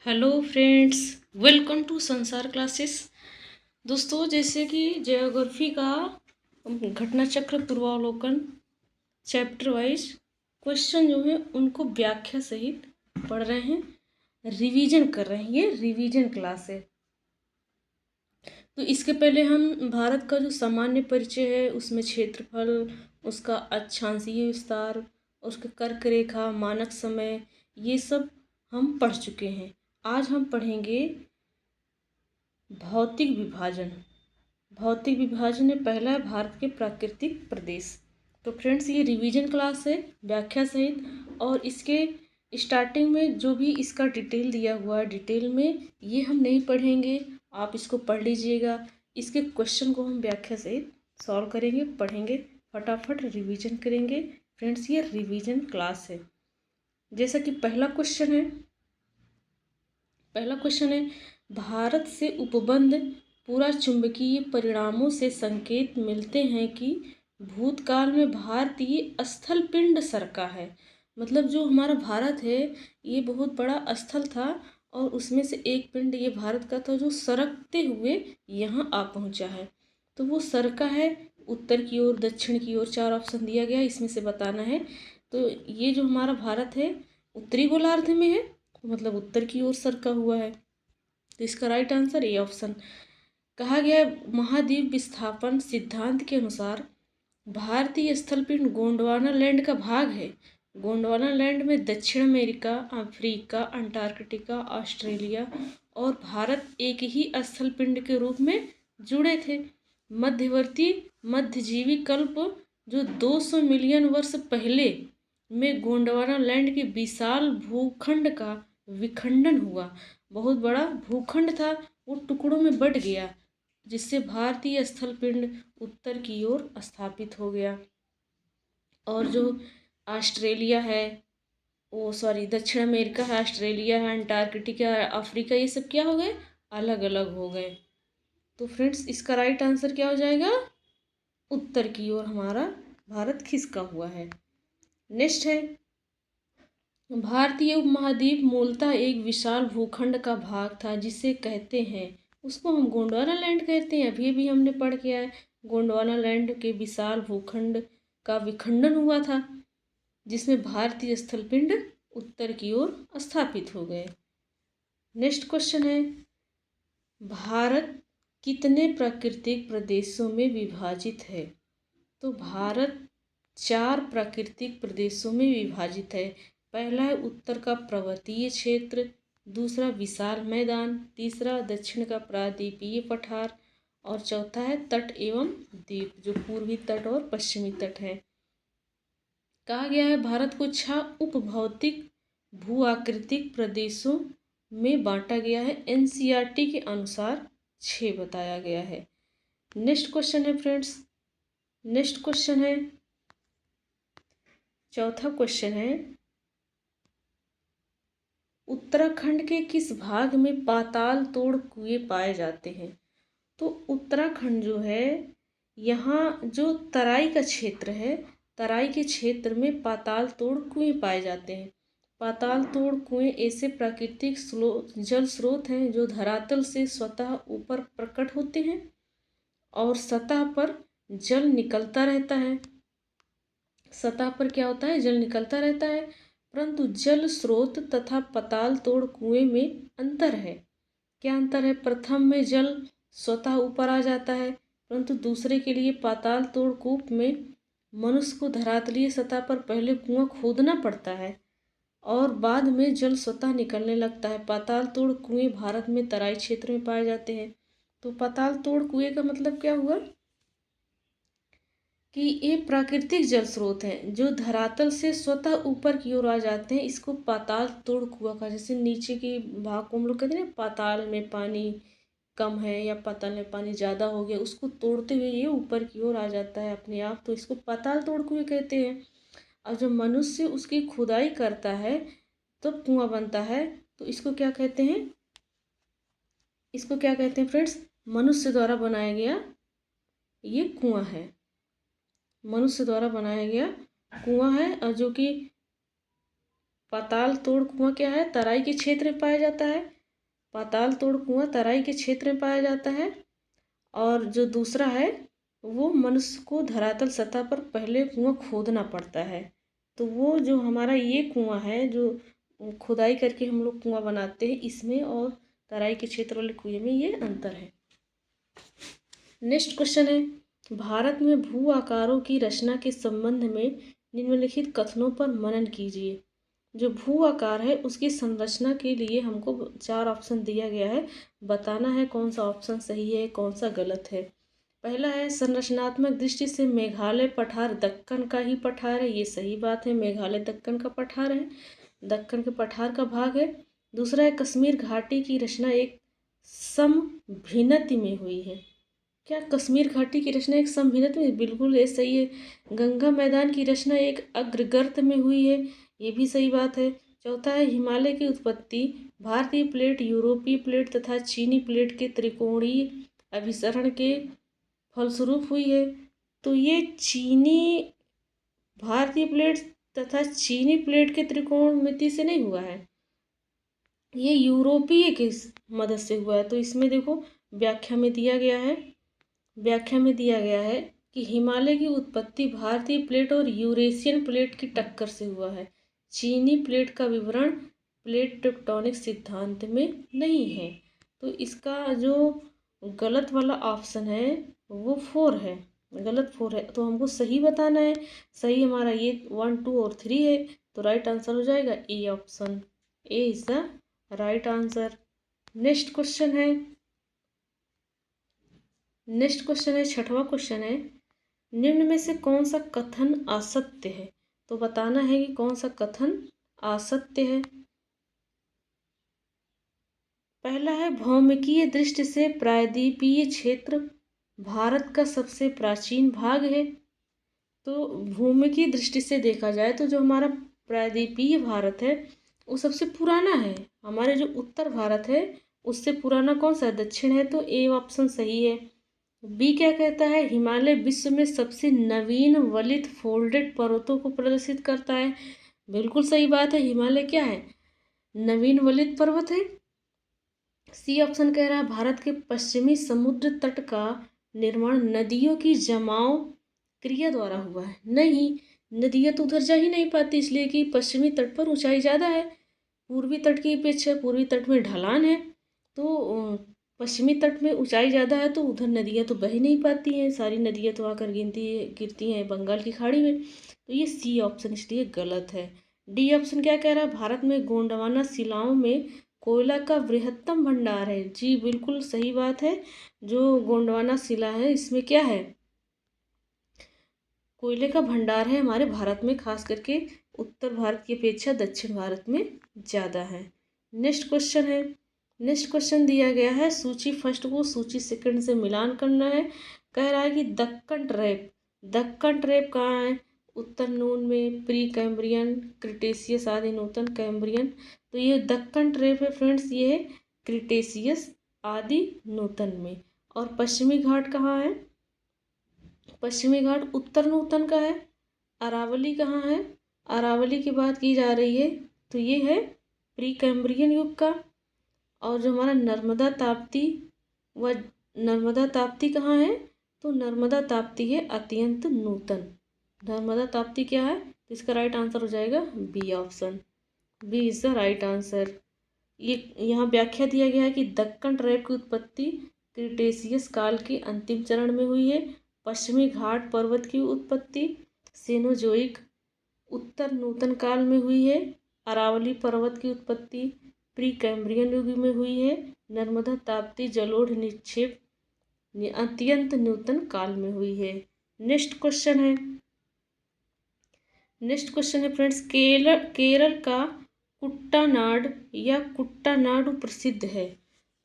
Hello friends, welcome to संसार classes. दोस्तों, जैसे कि ज्योग्राफी का घटना चक्र पूर्वावलोकन चैप्टर वाइज क्वेश्चन जो है उनको व्याख्या सहित पढ़ रहे हैं, रिवीजन कर रहे हैं। ये रिवीजन क्लास है। तो इसके पहले हम भारत का जो सामान्य परिचय है, उसमें क्षेत्रफल, उसका अक्षांशीय विस्तार, उसके कर्क रेखा, मानक समय, ये सब हम पढ़ चुके हैं। आज हम पढ़ेंगे भौतिक विभाजन। भौतिक विभाजन में पहला है भारत के प्राकृतिक प्रदेश। तो फ्रेंड्स, ये रिवीजन क्लास है व्याख्या सहित, और इसके स्टार्टिंग में जो भी इसका डिटेल दिया हुआ है, डिटेल में ये हम नहीं पढ़ेंगे, आप इसको पढ़ लीजिएगा। इसके क्वेश्चन को हम व्याख्या सहित सॉल्व करेंगे, पढ़ेंगे, फटाफट रिवीजन करेंगे। फ्रेंड्स, ये रिवीजन क्लास है। जैसा कि पहला क्वेश्चन है, भारत से उपबंध पूरा चुंबकीय परिणामों से संकेत मिलते हैं कि भूतकाल में भारतीय स्थल पिंड सरका है। मतलब जो हमारा भारत है, ये बहुत बड़ा स्थल था, और उसमें से एक पिंड ये भारत का था जो सरकते हुए यहाँ आ पहुँचा है। तो वो सरका है उत्तर की ओर, दक्षिण की ओर, 4 ऑप्शन दिया गया, इसमें से बताना है। तो ये जो हमारा भारत है उत्तरी गोलार्ध में है, मतलब उत्तर की ओर सरका हुआ है। तो इसका राइट आंसर ए ऑप्शन। कहा गया है महाद्वीप विस्थापन सिद्धांत के अनुसार भारतीय स्थलपिंड गोंडवाना लैंड का भाग है। गोंडवाना लैंड में दक्षिण अमेरिका, अफ्रीका, अंटार्कटिका, ऑस्ट्रेलिया और भारत एक ही स्थलपिंड के रूप में जुड़े थे। मध्यवर्ती मध्यजीवी कल्प जो 200 मिलियन वर्ष पहले में गोंडवाना लैंड के विशाल भूखंड का विखंडन हुआ। बहुत बड़ा भूखंड था, वो टुकड़ों में बट गया, जिससे भारतीय स्थलपिंड उत्तर की ओर स्थापित हो गया। और जो ऑस्ट्रेलिया है, दक्षिण अमेरिका है, ऑस्ट्रेलिया है, अंटार्कटिका है, अफ्रीका, ये सब क्या हो गए, अलग अलग हो गए। तो फ्रेंड्स, इसका राइट आंसर क्या हो जाएगा, उत्तर की ओर हमारा भारत खिसका हुआ है। नेक्स्ट है, भारतीय उपमहाद्वीप मूलतः एक विशाल भूखंड का भाग था जिसे कहते हैं, उसको हम गोंडवाना लैंड कहते हैं। अभी भी हमने पढ़ किया है, गोंडवाना लैंड के विशाल भूखंड का विखंडन हुआ था, जिसमें भारतीय स्थलपिंड उत्तर की ओर स्थापित हो गए। नेक्स्ट क्वेश्चन है, भारत कितने प्राकृतिक प्रदेशों में विभाजित है? तो भारत 4 प्राकृतिक प्रदेशों में विभाजित है। पहला है उत्तर का पर्वतीय क्षेत्र, दूसरा विशाल मैदान, तीसरा दक्षिण का प्रायद्वीपीय पठार, और चौथा है तट एवं द्वीप, जो पूर्वी तट और पश्चिमी तट है। कहा गया है भारत को 6 उपभौतिक भू आकृतिक प्रदेशों में बांटा गया है। एनसीईआरटी के अनुसार 6 बताया गया है। नेक्स्ट क्वेश्चन है फ्रेंड्स, नेक्स्ट क्वेश्चन है, चौथा क्वेश्चन है, उत्तराखंड के किस भाग में पाताल तोड़ कुएं पाए जाते हैं? तो उत्तराखंड जो है, यहाँ जो तराई का क्षेत्र है, तराई के क्षेत्र में पाताल तोड़ कुएं पाए जाते हैं। पाताल तोड़ कुएं ऐसे प्राकृतिक जल स्रोत हैं जो धरातल से स्वतः ऊपर प्रकट होते हैं और सतह पर जल निकलता रहता है। सतह पर क्या होता है, जल निकलता रहता है, परंतु जल स्रोत तथा पाताल तोड़ कुएं में अंतर है। क्या अंतर है? प्रथम में जल स्वतः ऊपर आ जाता है, परंतु दूसरे के लिए पाताल तोड़ कूप में मनुष्य को धरातलीय सतह पर पहले कुआं खोदना पड़ता है और बाद में जल स्वतः निकलने लगता है। पाताल तोड़ कुएं भारत में तराई क्षेत्र में पाए जाते हैं। तो पाताल तोड़ कुएं का मतलब क्या हुआ कि ये प्राकृतिक जल स्रोत हैं जो धरातल से स्वतः ऊपर की ओर आ जाते हैं। इसको पाताल तोड़ कुआं का, जैसे नीचे की भाग को हम लोग कहते हैं पाताल में पानी कम है या पाताल में पानी ज़्यादा हो गया, उसको तोड़ते हुए ये ऊपर की ओर आ जाता है अपने आप, तो इसको पाताल तोड़ कुएं कहते हैं। और जब मनुष्य उसकी खुदाई करता है तब कुआं बनता है, तो इसको क्या कहते हैं, इसको क्या कहते हैं फ्रेंड्स, मनुष्य द्वारा बनाया गया ये कुआं है, मनुष्य द्वारा बनाया गया कुआं है, और जो कि पाताल तोड़ कुआं क्या है? तराई के क्षेत्र में पाया जाता है। पाताल तोड़ कुआं तराई के क्षेत्र में पाया जाता है। और जो दूसरा है वो मनुष्य को धरातल सतह पर पहले कुआं खोदना पड़ता है। तो वो जो हमारा ये कुआं है, जो खुदाई करके हम लोग कुआं बनाते हैं, इसमें और तराई के क्षेत्र वाले कुएं में ये अंतर है। नेक्स्ट क्वेश्चन है, भारत में भू आकारों की रचना के संबंध में निम्नलिखित कथनों पर मनन कीजिए। जो भू आकार है उसकी संरचना के लिए हमको 4 ऑप्शन दिया गया है। बताना है कौन सा ऑप्शन सही है, कौन सा गलत है। पहला है, संरचनात्मक दृष्टि से मेघालय पठार दक्कन का ही पठार है। ये सही बात है, मेघालय दक्कन का पठार है, दक्कन के पठार का भाग है। दूसरा है, कश्मीर घाटी की रचना एक समभिन्नति में हुई है। क्या कश्मीर घाटी की रचना एक समभिन्नति में? बिल्कुल ये सही है। गंगा मैदान की रचना एक अग्रगर्त में हुई है। ये भी सही बात है। चौथा है, हिमालय की उत्पत्ति भारतीय प्लेट, यूरोपीय प्लेट तथा चीनी प्लेट के त्रिकोणीय अभिसरण के फलस्वरूप हुई है। तो ये चीनी, भारतीय प्लेट तथा चीनी प्लेट के त्रिकोणमिति से नहीं हुआ है, ये यूरोपीय की मदद से हुआ है। तो इसमें देखो व्याख्या में दिया गया है, व्याख्या में दिया गया है कि हिमालय की उत्पत्ति भारतीय प्लेट और यूरेशियन प्लेट की टक्कर से हुआ है। चीनी प्लेट का विवरण प्लेट टेक्टोनिक सिद्धांत में नहीं है। तो इसका जो गलत वाला ऑप्शन है वो 4 है, गलत 4 है। तो हमको सही बताना है। सही हमारा ये 1, 2 और 3 है। तो राइट आंसर हो जाएगा A option. A is the right answer. Next question है, नेक्स्ट क्वेश्चन है, 6वां क्वेश्चन है, निम्न में से कौन सा कथन असत्य है? तो बताना है कि कौन सा कथन असत्य है। पहला है, भौमिकीय दृष्टि से प्रायद्वीपीय क्षेत्र भारत का सबसे प्राचीन भाग है। तो भूमिकीय दृष्टि से देखा जाए तो जो हमारा प्रायद्वीपीय भारत है वो सबसे पुराना है। हमारे जो उत्तर भारत है उससे पुराना कौन सा है? दक्षिण है। तो ए ऑप्शन सही है। बी क्या कहता है? हिमालय विश्व में सबसे नवीन वलित फोल्डेड पर्वतों को प्रदर्शित करता है। बिल्कुल सही बात है, हिमालय क्या है? नवीन वलित पर्वत है। सी ऑप्शन कह रहा है, भारत के पश्चिमी समुद्र तट का निर्माण नदियों की जमाव क्रिया द्वारा हुआ है। नहीं, नदियाँ तो उधर जा ही नहीं पाती, इसलिए कि पश्चिमी तट पर ऊंचाई ज़्यादा है पूर्वी तट की अपेक्षा। पूर्वी तट में ढलान है, तो पश्चिमी तट में ऊंचाई ज़्यादा है, तो उधर नदियाँ तो बह ही नहीं पाती हैं। सारी नदियाँ तो आकर गिरती हैं बंगाल की खाड़ी में। तो ये सी ऑप्शन इसलिए गलत है। डी ऑप्शन क्या कह रहा है? भारत में गोंडवाना शिलाओं में कोयला का बृहत्तम भंडार है। जी बिल्कुल सही बात है। जो गोंडवाना शिला है इसमें क्या है? कोयले का भंडार है हमारे भारत में, खास करके उत्तर भारत की अपेक्षा दक्षिण भारत में ज़्यादा है। नेक्स्ट क्वेश्चन है, नेक्स्ट क्वेश्चन दिया गया है, सूची फर्स्ट को सूची सेकंड से मिलान करना है। कह रहा है कि दक्कन ट्रैप, दक्कन ट्रैप कहाँ है? उत्तर नून में, प्री कैम्ब्रियन, क्रिटेशियस आदि नूतन कैम्ब्रियन। तो ये दक्कन ट्रैप है फ्रेंड्स, ये है क्रिटेशियस आदि नूतन में। और पश्चिमी घाट कहाँ है? पश्चिमी घाट उत्तर नूतन का है। अरावली कहाँ है? अरावली की बात की जा रही है तो ये है प्री कैम्ब्रियन युग का। और जो हमारा नर्मदा ताप्ती, वह नर्मदा ताप्ती कहाँ है? तो नर्मदा ताप्ती है अत्यंत नूतन। नर्मदा ताप्ती क्या है? तो इसका राइट आंसर हो जाएगा B option. B is the right answer. ये यहाँ व्याख्या दिया गया है कि दक्कन ट्रैप की उत्पत्ति क्रिटेशियस काल के अंतिम चरण में हुई है। पश्चिमी घाट पर्वत की उत्पत्ति सेनोजोइक उत्तर नूतन काल में हुई है। अरावली पर्वत की उत्पत्ति प्री कैम्ब्रियन युग में हुई है। नर्मदा ताप्ती जलोढ़ निक्षेप अत्यंत नूतन काल में हुई है। नेक्स्ट क्वेश्चन है, नेक्स्ट क्वेश्चन है फ्रेंड्स, केरल का कुट्टानाड या कुट्टानाडु प्रसिद्ध है।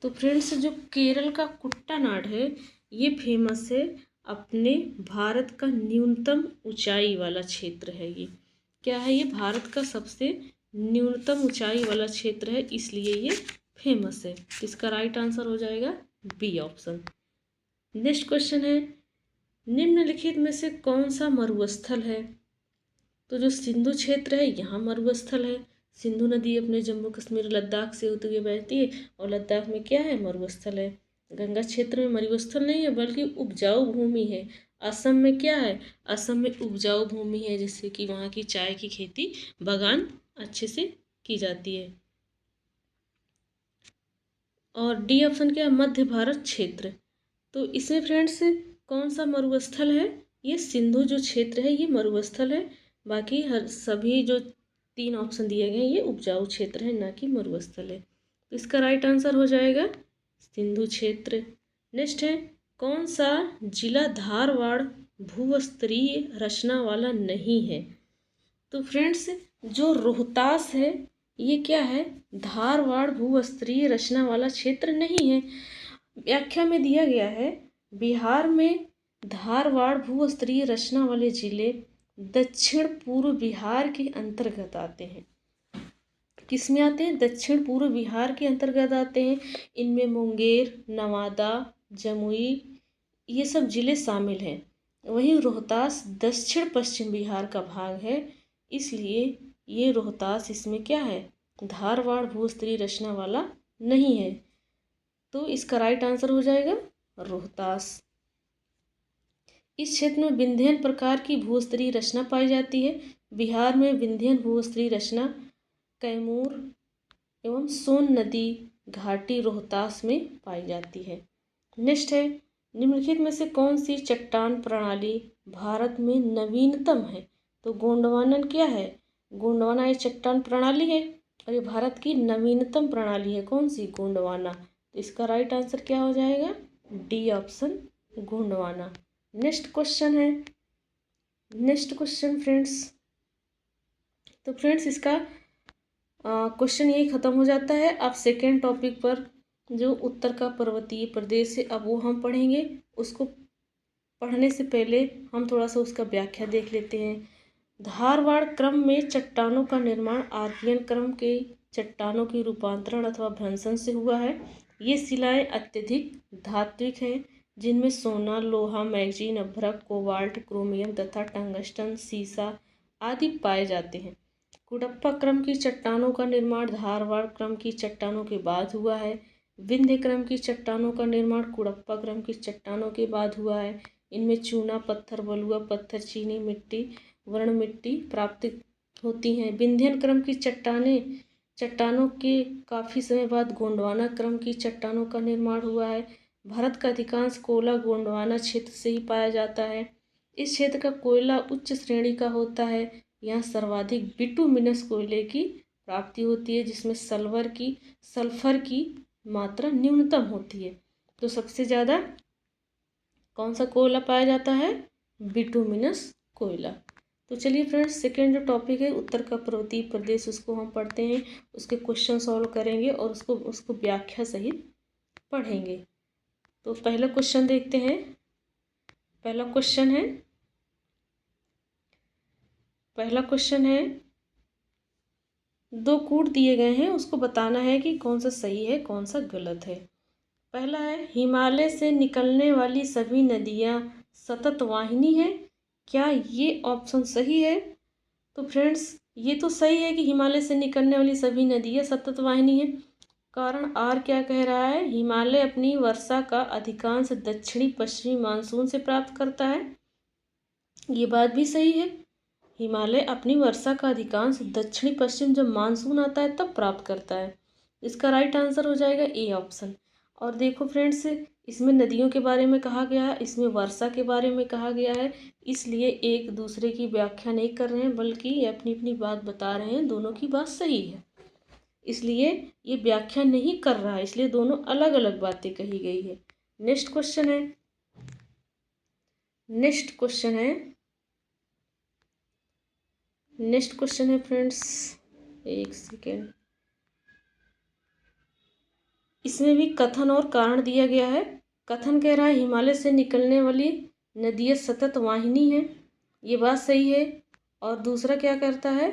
तो फ्रेंड्स जो केरल का कुट्टानाड है ये फेमस है, अपने भारत का न्यूनतम ऊंचाई वाला क्षेत्र है। ये क्या है? ये भारत का सबसे न्यूनतम ऊंचाई वाला क्षेत्र है, इसलिए ये फेमस है। इसका राइट आंसर हो जाएगा बी ऑप्शन। नेक्स्ट क्वेश्चन है, निम्नलिखित में से कौन सा मरुस्थल है? तो जो सिंधु क्षेत्र है यहाँ मरुस्थल है, सिंधु नदी अपने जम्मू कश्मीर लद्दाख से होते हुए बहती है और लद्दाख में क्या है, मरुस्थल है। गंगा क्षेत्र में मरुस्थल नहीं है बल्कि उपजाऊ भूमि है। असम में क्या है, असम में उपजाऊ भूमि है, जिससे कि वहाँ की चाय की खेती बागान अच्छे से की जाती है। और डी ऑप्शन क्या है, मध्य भारत क्षेत्र। तो इसमें फ्रेंड्स कौन सा मरुस्थल है, ये सिंधु जो क्षेत्र है ये मरुस्थल है। बाकी हर सभी जो 3 ऑप्शन दिए गए हैं ये उपजाऊ क्षेत्र है, ना कि मरुस्थल है। तो इसका राइट आंसर हो जाएगा सिंधु क्षेत्र। नेक्स्ट है, कौन सा जिला धारवाड़ भूस्तरीय रचना वाला नहीं है। तो फ्रेंड्स जो रोहतास है ये क्या है, धारवाड़ भूस्तरीय रचना वाला क्षेत्र नहीं है। व्याख्या में दिया गया है, बिहार में धारवाड़ भूस्तरीय रचना वाले जिले दक्षिण पूर्व बिहार के अंतर्गत आते हैं। किस में आते हैं, दक्षिण पूर्व बिहार के अंतर्गत आते हैं। इनमें मुंगेर, नवादा, जमुई ये सब जिले शामिल हैं। वहीं रोहतास दक्षिण पश्चिम बिहार का भाग है, इसलिए ये रोहतास इसमें क्या है, धारवाड़ भूस्तरीय रचना वाला नहीं है। तो इसका राइट आंसर हो जाएगा रोहतास। इस क्षेत्र में विंध्यन प्रकार की भूस्तरीय रचना पाई जाती है। बिहार में विंध्यन भूस्तरीय रचना कैमूर एवं सोन नदी घाटी रोहतास में पाई जाती है। नेक्स्ट है, निम्नलिखित में से कौन सी चट्टान प्रणाली भारत में नवीनतम है। तो गोंडवाना क्या है, गोंडवाना ये चट्टान प्रणाली है और ये भारत की नवीनतम प्रणाली है। कौन सी, गोंडवाना। तो इसका राइट आंसर क्या हो जाएगा, D option Gondwana. Next question है, नेक्स्ट क्वेश्चन फ्रेंड्स। तो फ्रेंड्स इसका क्वेश्चन यही ख़त्म हो जाता है। अब सेकेंड टॉपिक पर जो उत्तर का पर्वतीय प्रदेश है अब वो हम पढ़ेंगे। उसको पढ़ने से पहले हम थोड़ा सा उसका व्याख्या देख लेते हैं। धारवाड़ क्रम में चट्टानों का निर्माण आर्कियन क्रम के चट्टानों की रूपांतरण अथवा भ्रंशन से हुआ है। ये शिलाएं अत्यधिक धात्विक हैं, जिनमें सोना, लोहा, मैग्नीज, अभ्रक, कोबाल्ट, क्रोमियम तथा टंगस्टन, सीसा आदि पाए जाते हैं। कुडप्पा क्रम की चट्टानों का निर्माण धारवाड़ क्रम की चट्टानों के बाद हुआ है। विंध्य क्रम की चट्टानों का निर्माण कुडप्पा क्रम की चट्टानों के बाद हुआ है। इनमें चूना पत्थर, बलुआ पत्थर, चीनी मिट्टी, वर्ण मिट्टी प्राप्त होती हैं। विंध्यन क्रम की चट्टानों के काफ़ी समय बाद गोंडवाना क्रम की चट्टानों का निर्माण हुआ है। भारत का अधिकांश कोयला गोंडवाना क्षेत्र से ही पाया जाता है। इस क्षेत्र का कोयला उच्च श्रेणी का होता है। यहाँ सर्वाधिक बिटुमिनस कोयले की प्राप्ति होती है, जिसमें सल्फर की मात्रा न्यूनतम होती है। तो सबसे ज़्यादा कौन सा कोयला पाया जाता है, बिटुमिनस कोयला। तो चलिए फ्रेंड्स सेकेंड जो टॉपिक है उत्तर का पर्वतीय प्रदेश, उसको हम पढ़ते हैं, उसके क्वेश्चन सॉल्व करेंगे और उसको व्याख्या सहित पढ़ेंगे। तो पहला क्वेश्चन देखते हैं। पहला क्वेश्चन है, 2 कूट दिए गए हैं, उसको बताना है कि कौन सा सही है कौन सा गलत है। पहला है, हिमालय से निकलने वाली सभी नदियाँ सतत वाहिनी है। क्या ये ऑप्शन सही है। तो फ्रेंड्स ये तो सही है कि हिमालय से निकलने वाली सभी नदियाँ सतत वाहिनी है। कारण आर क्या कह रहा है, हिमालय अपनी वर्षा का अधिकांश दक्षिणी पश्चिमी मानसून से प्राप्त करता है। ये बात भी सही है, हिमालय अपनी वर्षा का अधिकांश दक्षिणी पश्चिम जब मानसून आता है तब प्राप्त करता है। इसका राइट आंसर हो जाएगा ए ऑप्शन। और देखो फ्रेंड्स इसमें नदियों के बारे में कहा गया है, इसमें वर्षा के बारे में कहा गया है, इसलिए एक दूसरे की व्याख्या नहीं कर रहे हैं बल्कि ये अपनी अपनी बात बता रहे हैं। दोनों की बात सही है, इसलिए ये व्याख्या नहीं कर रहा है, इसलिए दोनों अलग अलग बातें कही गई है। नेक्स्ट क्वेश्चन है, फ्रेंड्स एक सेकेंड। इसमें भी कथन और कारण दिया गया है। कथन कह रहा है हिमालय से निकलने वाली नदियाँ सतत वाहिनी है, ये बात सही है। और दूसरा क्या करता है,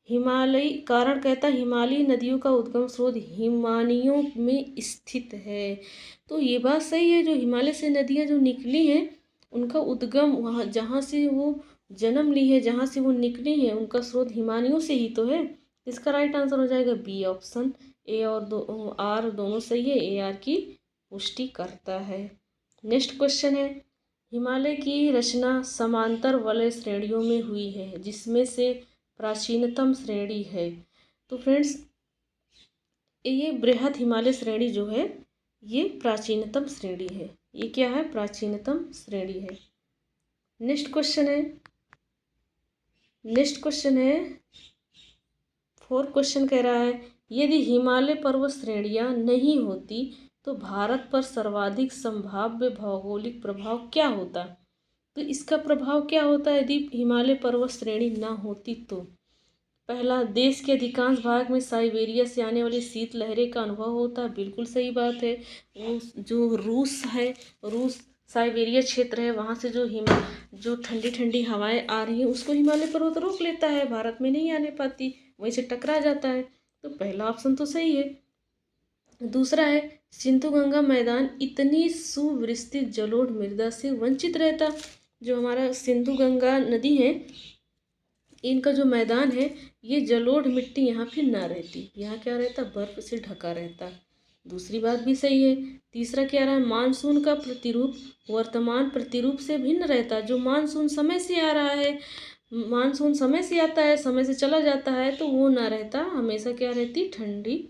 कारण कहता है हिमालयी नदियों का उद्गम स्रोत हिमानियों में स्थित है। तो ये बात सही है, जो हिमालय से नदियाँ जो निकली हैं उनका उद्गम वहाँ जहाँ से वो जन्म ली है, जहाँ से वो निकली है, उनका स्रोत हिमानियों से ही तो है। इसका राइट आंसर हो जाएगा बी ऑप्शन। ए और आर दोनों सही है, ए आर की पुष्टि करता है। नेक्स्ट क्वेश्चन है, हिमालय की रचना समांतर वलय श्रेणियों में हुई है जिसमें से प्राचीनतम श्रेणी है। तो फ्रेंड्स ये बृहद हिमालय श्रेणी जो है ये प्राचीनतम श्रेणी है। ये क्या है? प्राचीनतम श्रेणी है। नेक्स्ट क्वेश्चन है, फोर्थ क्वेश्चन कह रहा है, यदि हिमालय पर्वत श्रेणियां नहीं होती तो भारत पर सर्वाधिक संभाव्य भौगोलिक प्रभाव क्या होता? तो इसका प्रभाव क्या होता है यदि हिमालय पर्वत श्रेणी ना होती तो? पहला, देश के अधिकांश भाग में साइबेरिया से आने वाली शीत लहरें का अनुभव होता है। बिल्कुल सही बात है। वो जो रूस है, रूस साइबेरिया क्षेत्र है, वहाँ से जो ठंडी ठंडी हवाएं आ रही हैं उसको हिमालय पर्वत रोक लेता है, भारत में नहीं आने पाती, वहीं से टकरा जाता है। तो पहला ऑप्शन तो सही है। दूसरा है, सिंधु गंगा मैदान इतनी सुविस्तृत जलोढ़ मृदा से वंचित रहता। जो हमारा सिंधु गंगा नदी है, इनका जो मैदान है ये जलोढ़ मिट्टी यहाँ फिर ना रहती, यहाँ क्या रहता? बर्फ से ढका रहता। दूसरी बात भी सही है। तीसरा क्या रहा? मानसून का प्रतिरूप वर्तमान प्रतिरूप से भिन्न रहता। जो मानसून समय से आ रहा है, मानसून समय से आता है, समय से चला जाता है, तो वो ना रहता, हमेशा क्या रहती? ठंडी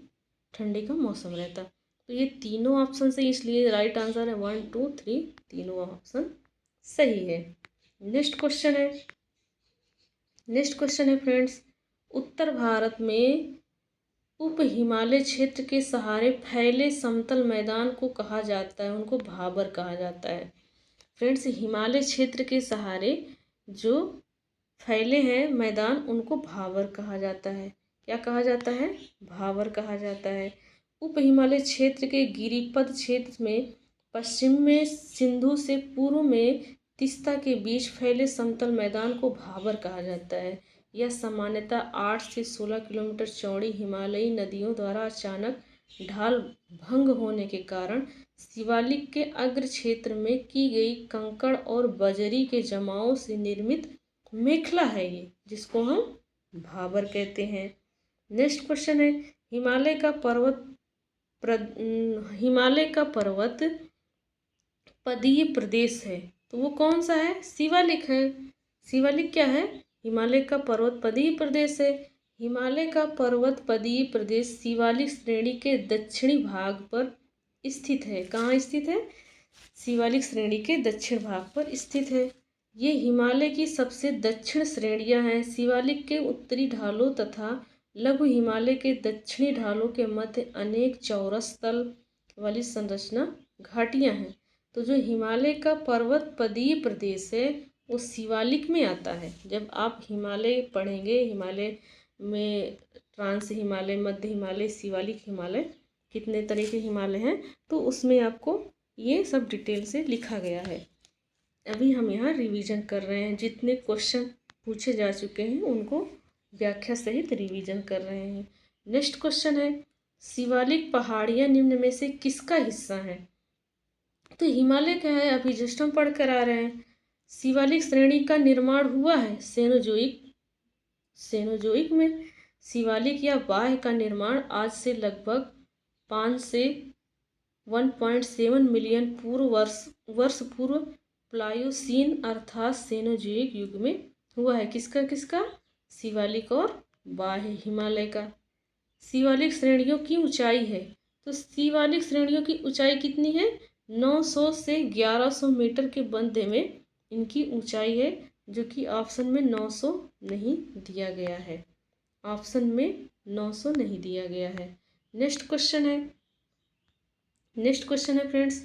ठंडी का मौसम रहता। तो ये तीनों ऑप्शन से, इसलिए राइट आंसर है 1 2 3, तीनों ऑप्शन सही है। नेक्स्ट क्वेश्चन है फ्रेंड्स, उत्तर भारत में उप हिमालय क्षेत्र के सहारे फैले समतल मैदान को कहा जाता है, उनको भाबर कहा जाता है। फ्रेंड्स, हिमालय क्षेत्र के सहारे जो फैले हैं मैदान उनको भाबर कहा जाता है। क्या कहा जाता है? भाबर कहा जाता है। उप हिमालय क्षेत्र के गिरिपद क्षेत्र में पश्चिम में सिंधु से पूर्व में तीस्ता के बीच फैले समतल मैदान को भाबर कहा जाता है। यह सामान्यतः 8 से 16 किलोमीटर चौड़ी हिमालयी नदियों द्वारा अचानक ढाल भंग होने के कारण शिवालिक के अग्र क्षेत्र में की गई कंकड़ और बजरी के जमाव से निर्मित मेखला है ये, जिसको हम भाबर कहते हैं। नेक्स्ट क्वेश्चन है, हिमालय का पर्वत पदीय प्रदेश है, तो वो कौन सा है? शिवालिक है। शिवालिक क्या है? हिमालय का पर्वत पदीय प्रदेश है। हिमालय का पर्वत पदीय प्रदेश शिवालिक श्रेणी के दक्षिणी भाग पर स्थित है। कहाँ स्थित है? शिवालिक श्रेणी के दक्षिण भाग पर स्थित है। ये हिमालय की सबसे दक्षिण श्रेणियां हैं। शिवालिक के उत्तरी ढालों तथा लघु हिमालय के दक्षिणी ढालों के मध्य अनेक चौरस तल वाली संरचना घाटियां हैं। तो जो हिमालय का पर्वत पदीय प्रदेश है वो शिवालिक में आता है। जब आप हिमालय पढ़ेंगे, हिमालय में ट्रांस हिमालय, मध्य हिमालय, शिवालिक हिमालय, कितने तरह के हिमालय हैं, तो उसमें आपको ये सब डिटेल से लिखा गया है। अभी हम यहाँ रिवीजन कर रहे हैं, जितने क्वेश्चन पूछे जा चुके हैं उनको व्याख्या सहित रिवीजन कर रहे हैं। नेक्स्ट क्वेश्चन है, शिवालिक पहाड़ियाँ निम्न में से किसका हिस्सा है? तो हिमालय का है, अभी जस्ट हम पढ़ कर आ रहे हैं। शिवालिक श्रेणी का निर्माण हुआ है सेनोजोइक में। शिवालिक या बाह्य का निर्माण आज से लगभग 5 से 1.7 मिलियन वर्ष पूर्व प्लायोसीन अर्थात सेनोजोइक युग में हुआ है। किसका? शिवालिक और बाह्य हिमालय का। शिवालिक श्रेणियों की ऊंचाई है, तो शिवालिक श्रेणियों की ऊंचाई कितनी है? 900 से 1100 मीटर के मध्य में इनकी ऊंचाई है, जो कि ऑप्शन में 900 नहीं दिया गया है। ऑप्शन में 900 नहीं दिया गया है। नेक्स्ट क्वेश्चन है फ्रेंड्स,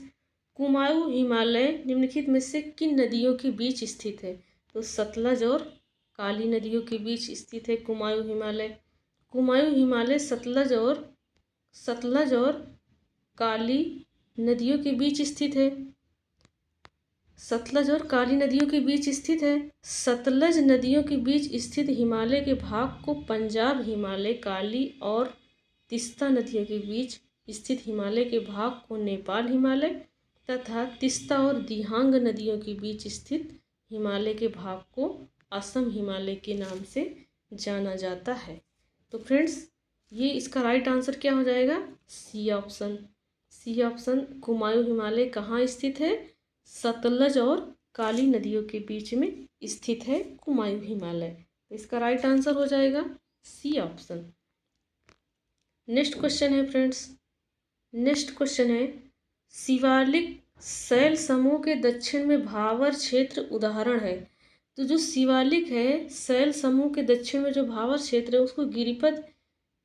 कुमाऊं हिमालय निम्नलिखित में से किन नदियों के बीच स्थित है? तो सतलज और काली नदियों के बीच स्थित है कुमाऊं हिमालय सतलज और काली नदियों के बीच स्थित है। सतलज और काली नदियों के बीच स्थित है। सतलज नदियों के बीच स्थित हिमालय के भाग को पंजाब हिमालय, काली और तीस्ता नदियों के बीच स्थित हिमालय के भाग को नेपाल हिमालय तथा तीस्ता और दिहांग नदियों के बीच स्थित हिमालय के भाग को असम हिमालय के नाम से जाना जाता है। तो फ्रेंड्स ये इसका राइट आंसर क्या हो जाएगा? C option. C option. Kumaon Himalaya कहाँ स्थित है? सतलज और काली नदियों के बीच में स्थित है कुमायूं हिमालय। तो इसका राइट आंसर हो जाएगा सी ऑप्शन। नेक्स्ट क्वेश्चन है फ्रेंड्स, नेक्स्ट क्वेश्चन है शिवालिक शैल समूह के दक्षिण में भावर क्षेत्र उदाहरण है। तो जो शिवालिक है शैल समूह के दक्षिण में जो भावर क्षेत्र है उसको गिरिपथ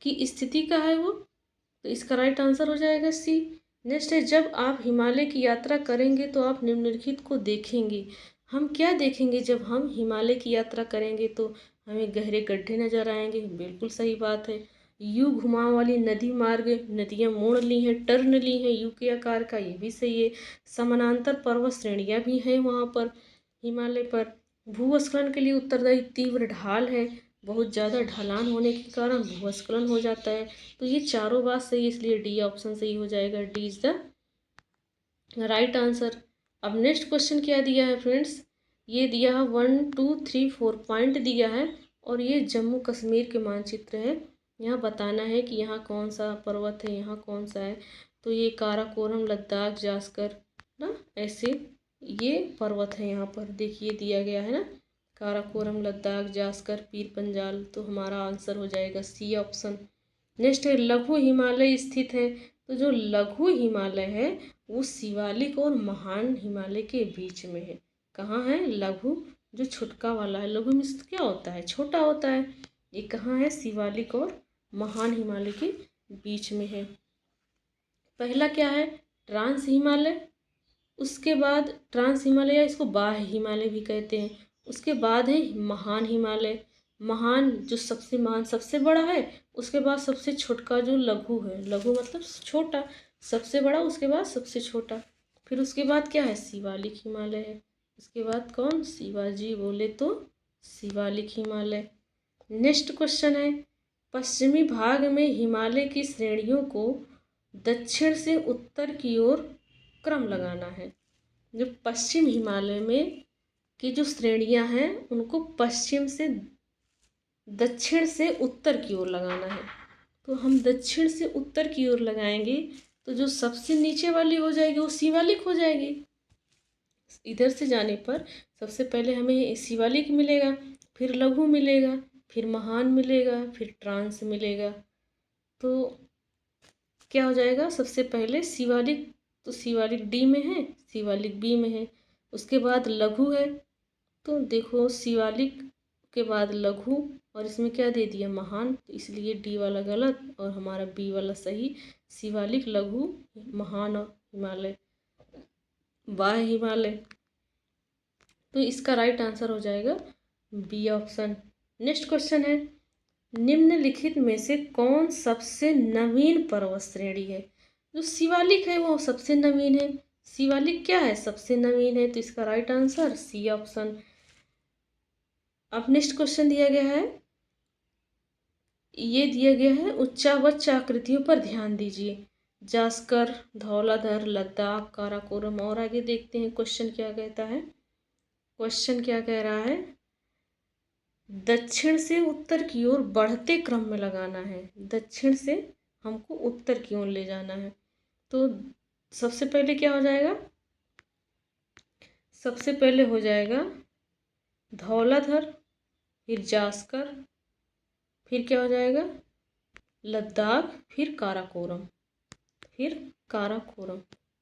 की स्थिति का है वो। तो इसका राइट आंसर हो जाएगा सी। नेक्स्ट है जब आप हिमालय की यात्रा करेंगे तो आप निम्नलिखित को देखेंगे। हम क्या देखेंगे जब हम हिमालय की यात्रा करेंगे? तो हमें गहरे गड्ढे नजर आएंगे, बिल्कुल सही बात है। यू घुमाव वाली नदी मार्ग, नदियाँ मोड़ ली हैं, टर्न ली हैं यू के आकार का, ये भी सही है। समानांतर पर्वत श्रेणियाँ भी हैं वहाँ पर हिमालय पर। भूस्खलन के लिए उत्तरदायी तीव्र ढाल है, बहुत ज़्यादा ढलान होने के कारण भूस्खलन हो जाता है। तो ये चारों बात सही है, इसलिए डी ऑप्शन सही हो जाएगा। D is the right answer. अब नेक्स्ट क्वेश्चन क्या दिया है फ्रेंड्स? ये दिया है 1 2 3 4 पॉइंट दिया है और ये जम्मू कश्मीर के मानचित्र है। यहाँ बताना है कि यहाँ कौन सा पर्वत है, यहाँ कौन सा है। तो ये काराकोरम, लद्दाख, जास्कर ना, ऐसे ये पर्वत है यहाँ पर देखिए दिया गया है ना, काराकोरम, लद्दाख, जास्कर, पीर पंजाल। तो हमारा आंसर हो जाएगा सी ऑप्शन। नेक्स्ट है लघु हिमालय स्थित है। तो जो लघु हिमालय है वो शिवालिक और महान हिमालय के बीच में है। कहाँ है? लघु जो छुटका वाला है, लघु में क्या होता है? छोटा होता है। ये कहाँ है? शिवालिक और महान हिमालय के बीच में है। पहला क्या है? ट्रांस हिमालय, उसके बाद ट्रांस हिमालय या इसको बाह्य हिमालय भी कहते हैं। उसके बाद है महान हिमालय। महान जो सबसे महान सबसे बड़ा है, उसके बाद सबसे छोटका जो लघु है, लघु मतलब छोटा, सबसे बड़ा उसके बाद सबसे छोटा। फिर उसके बाद क्या है? शिवालिक हिमालय है। उसके बाद कौन? शिवाजी बोले तो शिवालिक हिमालय। नेक्स्ट क्वेश्चन है पश्चिमी भाग में हिमालय की श्रेणियों को दक्षिण से उत्तर की ओर क्रम लगाना है। जो पश्चिम हिमालय में की जो श्रेणियां हैं उनको पश्चिम से दक्षिण से उत्तर की ओर लगाना है। तो हम दक्षिण से उत्तर की ओर लगाएंगे तो जो सबसे नीचे वाली हो जाएगी वो शिवालिक हो जाएगी। इधर से जाने पर सबसे पहले हमें शिवालिक मिलेगा, फिर लघु मिलेगा, फिर महान मिलेगा, फिर ट्रांस मिलेगा। तो क्या हो जाएगा? सबसे पहले शिवालिक, तो शिवालिक डी में है, शिवालिक बी में है। उसके बाद लघु है, तो देखो शिवालिक के बाद लघु और इसमें क्या दे दिया? महान। तो इसलिए डी वाला गलत और हमारा बी वाला सही। शिवालिक, लघु, महान और हिमालय, बाह्य हिमालय। तो इसका राइट आंसर हो जाएगा बी ऑप्शन। नेक्स्ट क्वेश्चन है निम्नलिखित में से कौन सबसे नवीन पर्वत श्रेणी है? जो शिवालिक है वो सबसे नवीन है। शिवालिक क्या है? सबसे नवीन है। तो इसका राइट आंसर सी ऑप्शन। अब नेक्स्ट क्वेश्चन दिया गया है, ये दिया गया है उच्चावच आकृतियों पर ध्यान दीजिए। जास्कर, धौलाधर, लद्दाख, काराकोरम। और आगे देखते हैं क्वेश्चन क्या कहता है। क्वेश्चन क्या कह रहा है? दक्षिण से उत्तर की ओर बढ़ते क्रम में लगाना है। दक्षिण से हमको उत्तर की ओर ले जाना है। तो सबसे पहले क्या हो जाएगा? सबसे पहले हो जाएगा धौलाधर, फिर जास्कर, फिर क्या हो जाएगा? लद्दाख, फिर काराकोरम, फिर काराकोरम।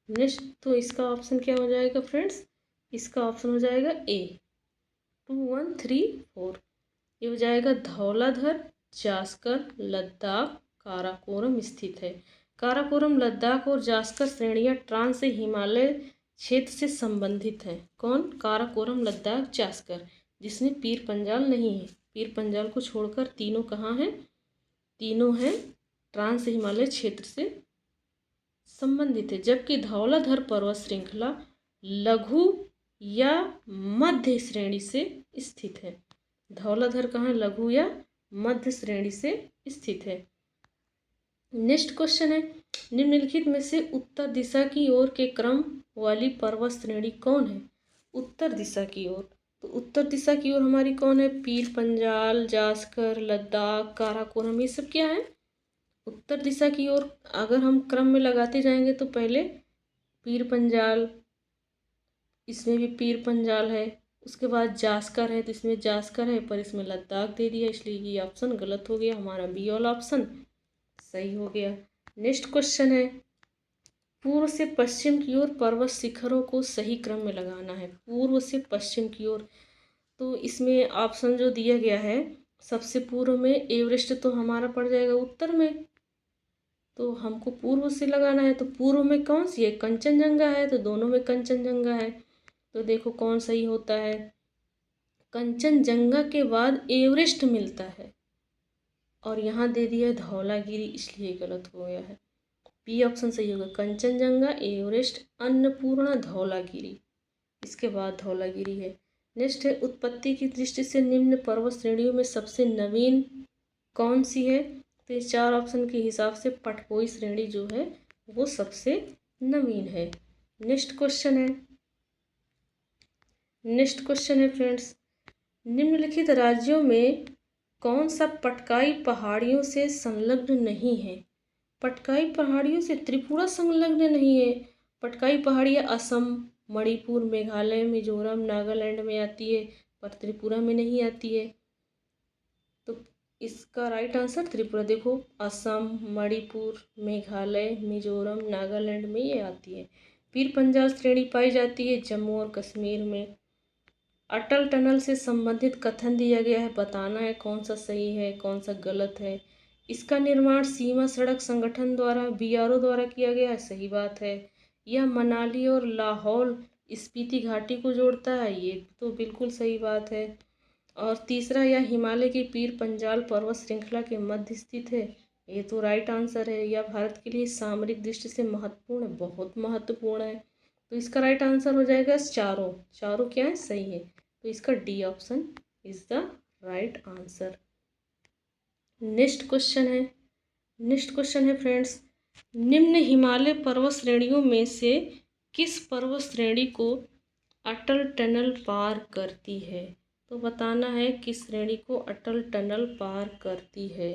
नेक्स्ट तो इसका ऑप्शन क्या हो जाएगा फ्रेंड्स? इसका ऑप्शन हो जाएगा ए 2 1 3 4। ये हो जाएगा धौलाधर, जास्कर, लद्दाख, काराकोरम स्थित है। काराकोरम, लद्दाख और जास्कर श्रेणियां ट्रांस से हिमालय क्षेत्र से संबंधित है। कौन? काराकोरम, लद्दाख, जास्कर, जिसमें पीर पंजाल नहीं है। पीर पंजाल को छोड़कर तीनों कहाँ हैं? तीनों हैं ट्रांस हिमालय क्षेत्र से संबंधित है। जबकि धौलाधर पर्वत श्रृंखला लघु या मध्य श्रेणी से स्थित है। धौलाधर कहाँ? लघु या मध्य श्रेणी से स्थित है। नेक्स्ट क्वेश्चन है निम्नलिखित में से उत्तर दिशा की ओर के क्रम वाली पर्वत श्रेणी कौन है? उत्तर दिशा की ओर, तो उत्तर दिशा की ओर हमारी कौन है? पीर पंजाल, जास्कर, लद्दाख, काराकोरम, ये सब क्या है? उत्तर दिशा की ओर। अगर हम क्रम में लगाते जाएंगे तो पहले पीर पंजाल, इसमें भी पीर पंजाल है, उसके बाद जास्कर है तो इसमें जास्कर है, पर इसमें लद्दाख दे दिया, इसलिए ये ऑप्शन गलत हो गया। हमारा बी वाला ऑप्शन सही हो गया। नेक्स्ट क्वेश्चन है, पूर्व से पश्चिम की ओर पर्वत शिखरों को सही क्रम में लगाना है। पूर्व से पश्चिम की ओर, तो इसमें ऑप्शन जो दिया गया है, सबसे पूर्व में एवरेस्ट तो हमारा पड़ जाएगा उत्तर में, तो हमको पूर्व से लगाना है। तो पूर्व में कौन सी है? कंचनजंगा है, तो दोनों में कंचनजंगा है, तो देखो कौन सही होता है। कंचनजंगा के बाद एवरेस्ट मिलता है, और यहाँ दे दिया है धौलागिरी, इसलिए गलत हो गया है। बी ऑप्शन सही होगा, कंचनजंगा, एवरेस्ट, अन्नपूर्णा, धौलागिरी, इसके बाद धौलागिरी है। नेक्स्ट है, उत्पत्ति की दृष्टि से निम्न पर्वत श्रेणियों में सबसे नवीन कौन सी है? तो इस चार ऑप्शन के हिसाब से पटकोई श्रेणी जो है वो सबसे नवीन है। नेक्स्ट क्वेश्चन है फ्रेंड्स, निम्नलिखित राज्यों में कौन सा पटकाई पहाड़ियों से संलग्न नहीं है? पटकाई पहाड़ियों से त्रिपुरा संलग्न नहीं है। पटकाई पहाड़ियाँ असम, मणिपुर, मेघालय, मिजोरम, नागालैंड में आती है, पर त्रिपुरा में नहीं आती है। तो इसका राइट आंसर त्रिपुरा। देखो, असम, मणिपुर, मेघालय, मिजोरम, नागालैंड में ये आती है। पीर पंजाल श्रेणी पाई जाती है जम्मू और कश्मीर में। अटल टनल से संबंधित कथन दिया गया है, बताना है कौन सा सही है कौन सा गलत है। इसका निर्माण सीमा सड़क संगठन द्वारा, बीआरओ द्वारा किया गया है, सही बात है। यह मनाली और लाहौल स्पीति घाटी को जोड़ता है, ये तो बिल्कुल सही बात है। और तीसरा, यह हिमालय की पीर पंजाल पर्वत श्रृंखला के मध्य स्थित है, ये तो राइट आंसर है। यह भारत के लिए सामरिक दृष्टि से महत्वपूर्ण है, बहुत महत्वपूर्ण है। तो इसका राइट आंसर हो जाएगा चारों क्या है? सही है। तो इसका D option is the right answer. Next question है फ्रेंड्स, निम्न हिमालय पर्वत श्रेणियों में से किस पर्वत श्रेणी को अटल टनल पार करती है? तो बताना है किस श्रेणी को अटल टनल पार करती है।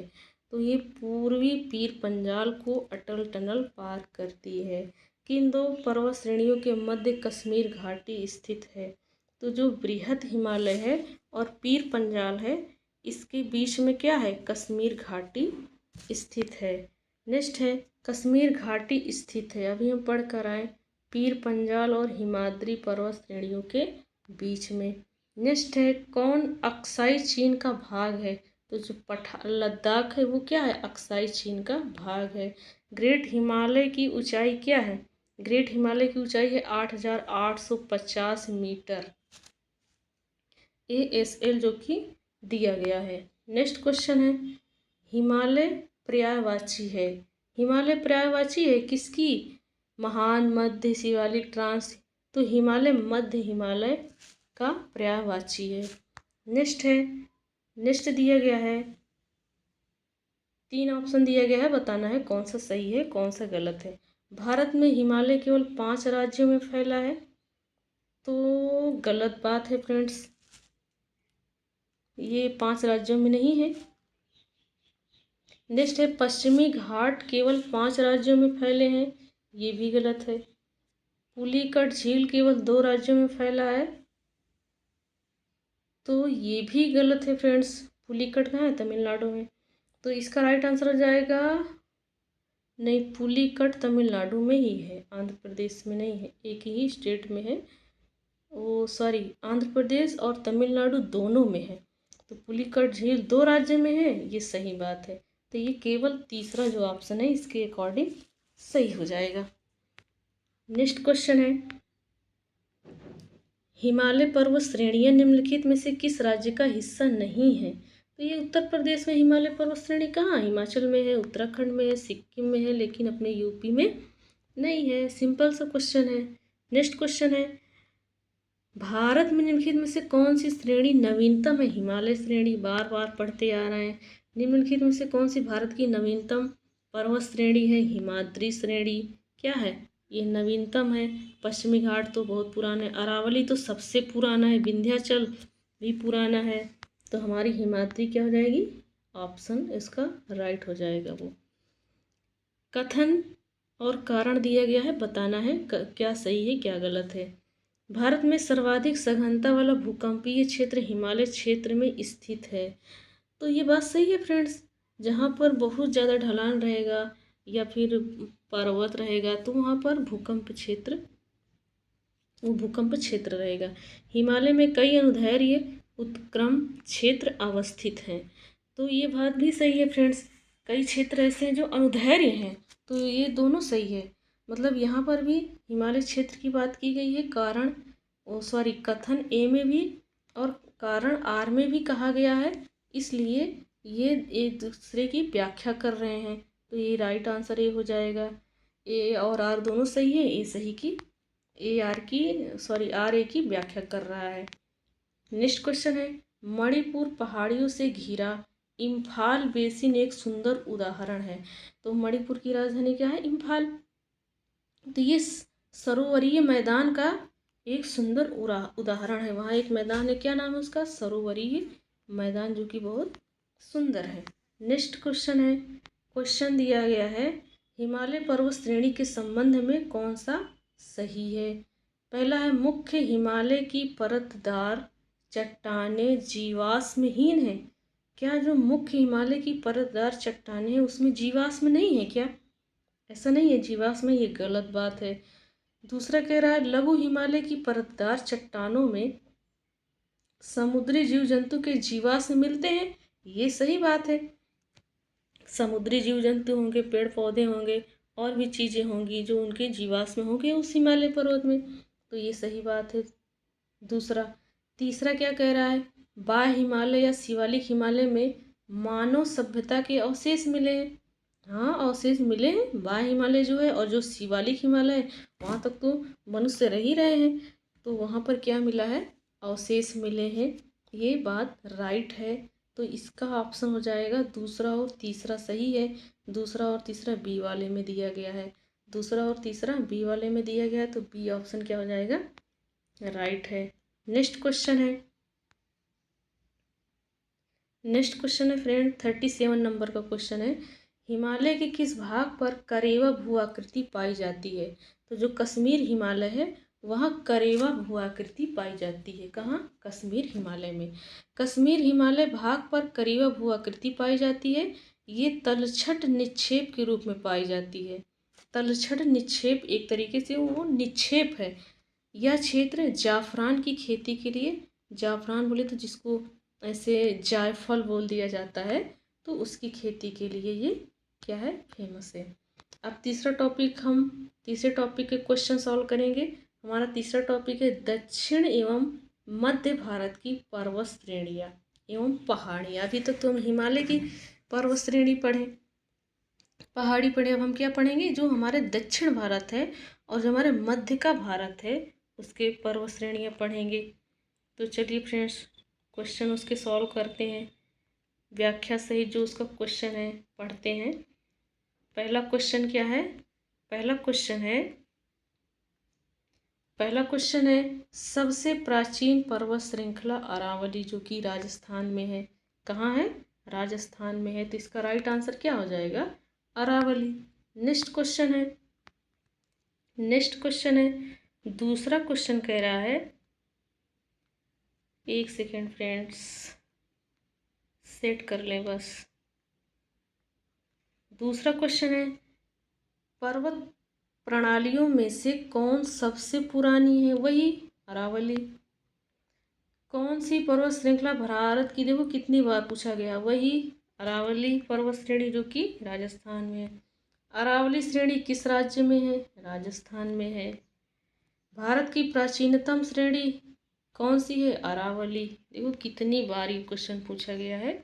तो ये पूर्वी पीर पंजाल को अटल टनल पार करती है। किन दो पर्वत श्रेणियों के मध्य कश्मीर घाटी स्थित है? तो जो बृहद हिमालय है और पीर पंजाल है, इसके बीच में क्या है? कश्मीर घाटी स्थित है। नेक्स्ट है, कश्मीर घाटी स्थित है, अभी हम पढ़ कर आए, पीर पंजाल और हिमाद्री पर्वत श्रेणियों के बीच में। नेक्स्ट है, कौन अक्साई चीन का भाग है? तो जो लद्दाख है वो क्या है? अक्साई चीन का भाग है। ग्रेट हिमालय की ऊंचाई क्या है? ग्रेट हिमालय की ऊंचाई है 8,850 मीटर, ASL जो कि दिया गया है। नेक्स्ट क्वेश्चन है, हिमालय पर्यायवाची है। हिमालय पर्यायवाची है किसकी? महान, मध्य, शिवालिक, ट्रांस, तो हिमालय मध्य हिमालय का पर्यायवाची है। नेक्स्ट दिया गया है, 3 ऑप्शन दिया गया है, बताना है कौन सा सही है कौन सा गलत है। भारत में हिमालय केवल 5 राज्यों में फैला है, तो गलत बात है फ्रेंड्स, ये 5 राज्यों में नहीं है। नेक्स्ट है, पश्चिमी घाट केवल 5 राज्यों में फैले हैं, ये भी गलत है। पुलिकट झील केवल 2 राज्यों में फैला है, तो ये भी गलत है फ्रेंड्स। पुलिकट कहाँ है? तमिलनाडु में। तो इसका राइट आंसर हो जाएगा, नहीं, पुलिकट तमिलनाडु में ही है, आंध्र प्रदेश में नहीं है, एक ही स्टेट में है। ओ सॉरी, आंध्र प्रदेश और तमिलनाडु दोनों में है। तो पुलिकट झील 2 राज्य में है, ये सही बात है। तो ये केवल तीसरा जो ऑप्शन है इसके अकॉर्डिंग सही हो जाएगा। नेक्स्ट क्वेश्चन है, हिमालय पर्वत श्रेणियाँ निम्नलिखित में से किस राज्य का हिस्सा नहीं है? तो ये उत्तर प्रदेश में हिमालय पर्वत श्रेणी कहाँ? हिमाचल में है, उत्तराखंड में है, सिक्किम में है, लेकिन अपने यूपी में नहीं है। सिंपल सा क्वेश्चन है। नेक्स्ट क्वेश्चन है, भारत में निम्नलिखित में से कौन सी श्रेणी नवीनतम है? हिमालय श्रेणी बार बार पढ़ते आ रहे हैं। निम्नलिखित में से कौन सी भारत की नवीनतम पर्वत श्रेणी है? हिमाद्री श्रेणी क्या है? ये नवीनतम है। पश्चिमी घाट तो बहुत पुराने, अरावली तो सबसे पुराना है, विंध्याचल भी पुराना है। तो हमारी हिमाद्री क्या हो जाएगी, ऑप्शन इसका राइट हो जाएगा वो। कथन और कारण दिया गया है, बताना है क्या सही है क्या गलत है। भारत में सर्वाधिक सघनता वाला भूकंपीय क्षेत्र हिमालय क्षेत्र में स्थित है। तो ये बात सही है फ्रेंड्स। जहाँ पर बहुत ज़्यादा ढलान रहेगा या फिर पर्वत रहेगा तो वहाँ पर वो भूकंप क्षेत्र रहेगा। हिमालय में कई अनुदैर्ध्य उत्क्रम क्षेत्र अवस्थित हैं। तो ये बात भी सही है फ्रेंड्स। कई क्षेत्र ऐसे हैं जो अनुदैर्ध्य हैं, तो ये दोनों सही है। मतलब यहाँ पर भी हिमालय क्षेत्र की बात की गई है, कारण कथन ए में भी और कारण आर में भी कहा गया है, इसलिए ये एक दूसरे की व्याख्या कर रहे हैं। तो ये राइट आंसर ए हो जाएगा। ए और आर दोनों सही है। आर ए की व्याख्या कर रहा है। नेक्स्ट क्वेश्चन है, मणिपुर पहाड़ियों से घिरा इम्फाल बेसिन एक सुंदर उदाहरण है। तो मणिपुर की राजधानी क्या है, इम्फाल। तो ये सरोवरीय मैदान का एक सुंदर उदाहरण है। वहाँ एक मैदान है, क्या नाम है उसका, सरोवरीय मैदान, जो कि बहुत सुंदर है। नेक्स्ट क्वेश्चन है, क्वेश्चन दिया गया है, हिमालय पर्वत श्रेणी के संबंध में कौन सा सही है। पहला है, मुख्य हिमालय की परतदार चट्टानें जीवाश्महीन है। क्या जो मुख्य हिमालय की परतदार चट्टानें हैं उसमें जीवाश्म नहीं है क्या, ऐसा नहीं है, जीवाश्म, ये गलत बात है। दूसरा कह रहा है, लघु हिमालय की परतदार चट्टानों में समुद्री जीव जंतु के जीवाश्म मिलते हैं, ये सही बात है। समुद्री जीव जंतु होंगे, पेड़ पौधे होंगे और भी चीज़ें होंगी जो उनके जीवाश्म होंगे उस हिमालय पर्वत में, तो ये सही बात है। तीसरा क्या कह रहा है, बाह्य हिमालय या शिवालिक हिमालय में मानव सभ्यता के अवशेष मिले हैं। हाँ, अवशेष मिले हैं। बाह्य हिमालय जो है और जो शिवालिक हिमालय है वहाँ तक तो मनुष्य रह ही रहे हैं, तो वहाँ पर क्या मिला है, अवशेष मिले हैं। ये बात राइट है। तो इसका ऑप्शन हो जाएगा दूसरा और तीसरा सही है। दूसरा और तीसरा बी वाले में दिया गया है। दूसरा और तीसरा बी वाले में दिया गया है, तो बी ऑप्शन क्या हो जाएगा, राइट है। नेक्स्ट क्वेश्चन है फ्रेंड, 37 नंबर का क्वेश्चन है, हिमालय के किस भाग पर करेवा भू आकृति पाई जाती है। तो जो कश्मीर हिमालय है वहाँ करेवा भू आकृति पाई जाती है। कहाँ, कश्मीर हिमालय में। कश्मीर हिमालय भाग पर करेवा भू आकृति पाई जाती है। ये तलछट निक्षेप के रूप में पाई जाती है। तलछट निक्षेप एक तरीके से वो निक्षेप है। यह क्षेत्र जाफरान की खेती के लिए, जाफरान बोले तो जिसको ऐसे जायफल बोल दिया जाता है, तो उसकी खेती के लिए ये क्या है, फेमस है। अब तीसरे टॉपिक के क्वेश्चन सॉल्व करेंगे। हमारा तीसरा टॉपिक है दक्षिण एवं मध्य भारत की पर्वत श्रेणियाँ एवं पहाड़ियाँ। अभी तक तो हम हिमालय की पर्वत श्रेणी पढ़े, पहाड़ी पढ़े, अब हम क्या पढ़ेंगे, जो हमारे दक्षिण भारत है और जो हमारे मध्य का भारत है उसके पर्वत श्रेणियाँ पढ़ेंगे। तो चलिए फ्रेंड्स, क्वेश्चन उसके सॉल्व करते हैं। व्याख्या सहित जो उसका क्वेश्चन है पढ़ते हैं। पहला क्वेश्चन क्या है, पहला क्वेश्चन है सबसे प्राचीन पर्वत श्रृंखला अरावली, जो कि राजस्थान में है। कहाँ है, राजस्थान में है। तो इसका राइट आंसर क्या हो जाएगा, अरावली। नेक्स्ट क्वेश्चन है, दूसरा क्वेश्चन कह रहा है, एक सेकेंड फ्रेंड्स, सेट कर लें बस। दूसरा क्वेश्चन है, पर्वत प्रणालियों में से कौन सबसे पुरानी है, वही अरावली। कौन सी पर्वत श्रृंखला भारत की, देखो कितनी बार पूछा गया, वही अरावली पर्वत श्रेणी जो कि राजस्थान में है। अरावली श्रेणी किस राज्य में है, राजस्थान में है। भारत की प्राचीनतम श्रेणी कौन सी है, अरावली। देखो कितनी बार ये क्वेश्चन पूछा गया है।